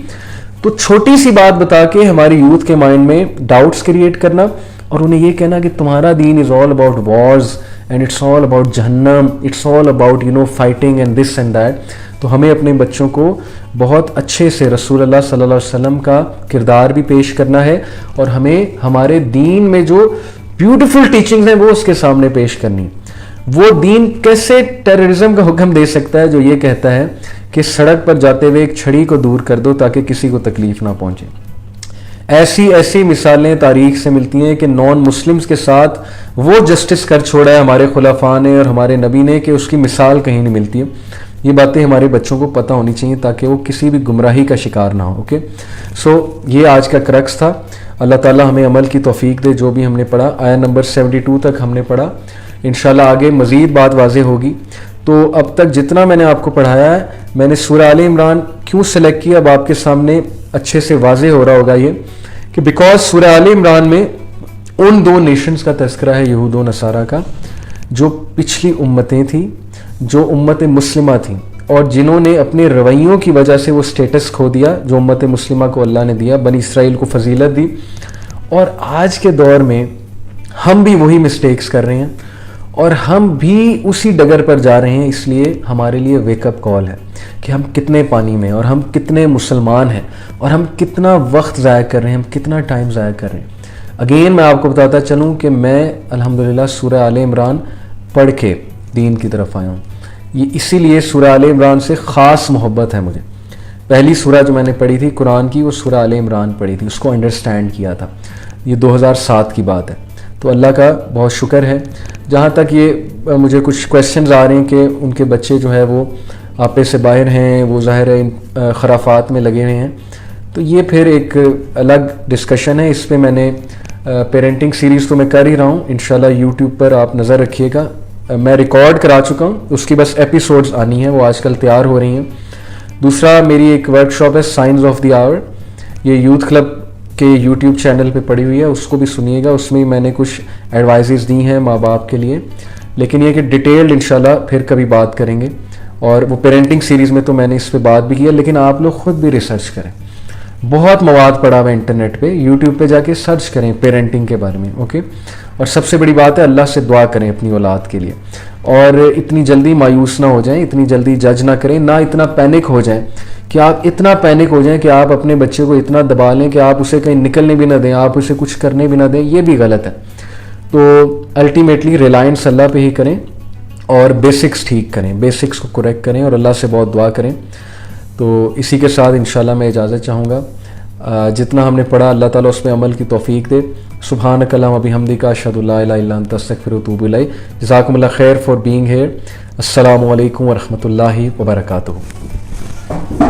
تو چھوٹی سی بات بتا کے ہماری یوتھ کے مائنڈ میں ڈاؤٹس کریٹ کرنا اور انہیں یہ کہنا کہ تمہارا دین is all about wars and it's all about جہنم، it's all about fighting and this and that. تو ہمیں اپنے بچوں کو بہت اچھے سے رسول اللہ صلی اللہ علیہ وسلم کا کردار بھی پیش کرنا ہے، اور ہمیں ہمارے دین میں جو بیوٹیفل ٹیچنگز ہیں وہ اس کے سامنے پیش کرنی. وہ دین کیسے ٹیررزم کا حکم دے سکتا ہے جو یہ کہتا ہے کہ سڑک پر جاتے ہوئے ایک چھڑی کو دور کر دو تاکہ کسی کو تکلیف نہ پہنچے. ایسی مثالیں تاریخ سے ملتی ہیں کہ نان مسلمز کے ساتھ وہ جسٹس کر چھوڑا ہے ہمارے خلفاء نے اور ہمارے نبی نے کہ اس کی مثال کہیں نہیں ملتی ہے. یہ باتیں ہمارے بچوں کو پتہ ہونی چاہیے تاکہ وہ کسی بھی گمراہی کا شکار نہ ہو. اوکے، سو یہ آج کا کرکس تھا. اللہ تعالیٰ ہمیں عمل کی توفیق دے. جو بھی ہم نے پڑھا آیا نمبر 72 تک ہم نے پڑھا. انشاءاللہ آگے مزید بات واضح ہوگی. تو اب تک جتنا میں نے آپ کو پڑھایا ہے، میں نے سورہ آل عمران کیوں سلیکٹ کیا اب آپ کے سامنے اچھے سے واضح ہو رہا ہوگا یہ کہ بیکاز سورہ آل عمران میں ان 2 نیشنز کا تذکرہ ہے، یہود و نصارہ کا، جو پچھلی امتیں تھیں، جو امت مسلمہ تھیں، اور جنہوں نے اپنے رویوں کی وجہ سے وہ سٹیٹس کھو دیا جو امت مسلمہ کو اللہ نے دیا، بنی اسرائیل کو فضیلت دی. اور آج کے دور میں ہم بھی وہی مسٹیکس کر رہے ہیں اور ہم بھی اسی ڈگر پر جا رہے ہیں. اس لیے ہمارے لیے ویک اپ کال ہے کہ ہم کتنے پانی میں اور ہم کتنے مسلمان ہیں اور ہم کتنا وقت ضائع کر رہے ہیں، ہم کتنا ٹائم ضائع کر رہے ہیں. اگین میں آپ کو بتاتا چلوں کہ میں الحمدللہ سورہ آل عمران پڑھ کے دین کی طرف آیا ہوں. یہ اسی لیے سورہ آل عمران سے خاص محبت ہے مجھے پہلی سورہ جو میں نے پڑھی تھی قرآن کی وہ سورہ آل عمران پڑھی تھی، اس کو انڈرسٹینڈ کیا تھا. یہ 2007 کی بات ہے. تو اللہ کا بہت شکر ہے. جہاں تک یہ مجھے کچھ کویسچنز آ رہے ہیں کہ ان کے بچے جو ہے وہ آپے سے باہر ہیں، وہ ظاہر ہے خرافات میں لگے ہوئے ہیں، تو یہ پھر ایک الگ ڈسکشن ہے. اس پہ میں نے پیرنٹنگ سیریز تو میں کر ہی رہا ہوں، انشاءاللہ یوٹیوب پر آپ نظر رکھیے گا. میں ریکارڈ کرا چکا ہوں، اس کی بس ایپیسوڈز آنی ہیں، وہ آج کل تیار ہو رہی ہیں. دوسرا میری ایک ورک شاپ ہے سائنس آف دی آور، یہ یوتھ کلب کے یوٹیوب چینل پہ پڑی ہوئی ہے، اس کو بھی سنیے گا. اس میں میں نے کچھ ایڈوائزز دی ہیں ماں باپ کے لیے، لیکن یہ کہ ڈیٹیلڈ انشاءاللہ پھر کبھی بات کریں گے. اور وہ پیرنٹنگ سیریز میں تو میں نے اس پہ بات بھی کی ہے، لیکن آپ لوگ خود بھی ریسرچ کریں. بہت مواد پڑا ہوا ہے انٹرنیٹ پہ، یوٹیوب پہ جا کے سرچ کریں پیرنٹنگ کے بارے میں. اوکے. اور سب سے بڑی بات ہے اللہ سے دعا کریں اپنی اولاد کے لیے، اور اتنی جلدی مایوس نہ ہو جائیں، اتنی جلدی جج نہ کریں، نہ اتنا پینک ہو جائیں کہ آپ اتنا پینک ہو جائیں کہ آپ اپنے بچے کو اتنا دبا لیں کہ آپ اسے کہیں نکلنے بھی نہ دیں، آپ اسے کچھ کرنے بھی نہ دیں. یہ بھی غلط ہے. تو الٹیمیٹلی ریلائنس اللہ پہ ہی کریں اور بیسکس ٹھیک کریں، بیسکس کو کریکٹ کریں اور اللہ سے بہت دعا کریں. تو اسی کے ساتھ انشاءاللہ میں اجازت چاہوں گا. جتنا ہم نے پڑھا اللہ تعالیٰ اس پہ عمل کی توفیق دے. سبحانک اللہم وبحمدک اشہد ان لا الہ الا انت استغفرک و اتوب الیک. جزاکم اللہ خیر فار بینگ ہیئر. السلام علیکم ورحمۃ اللہ وبرکاتہ.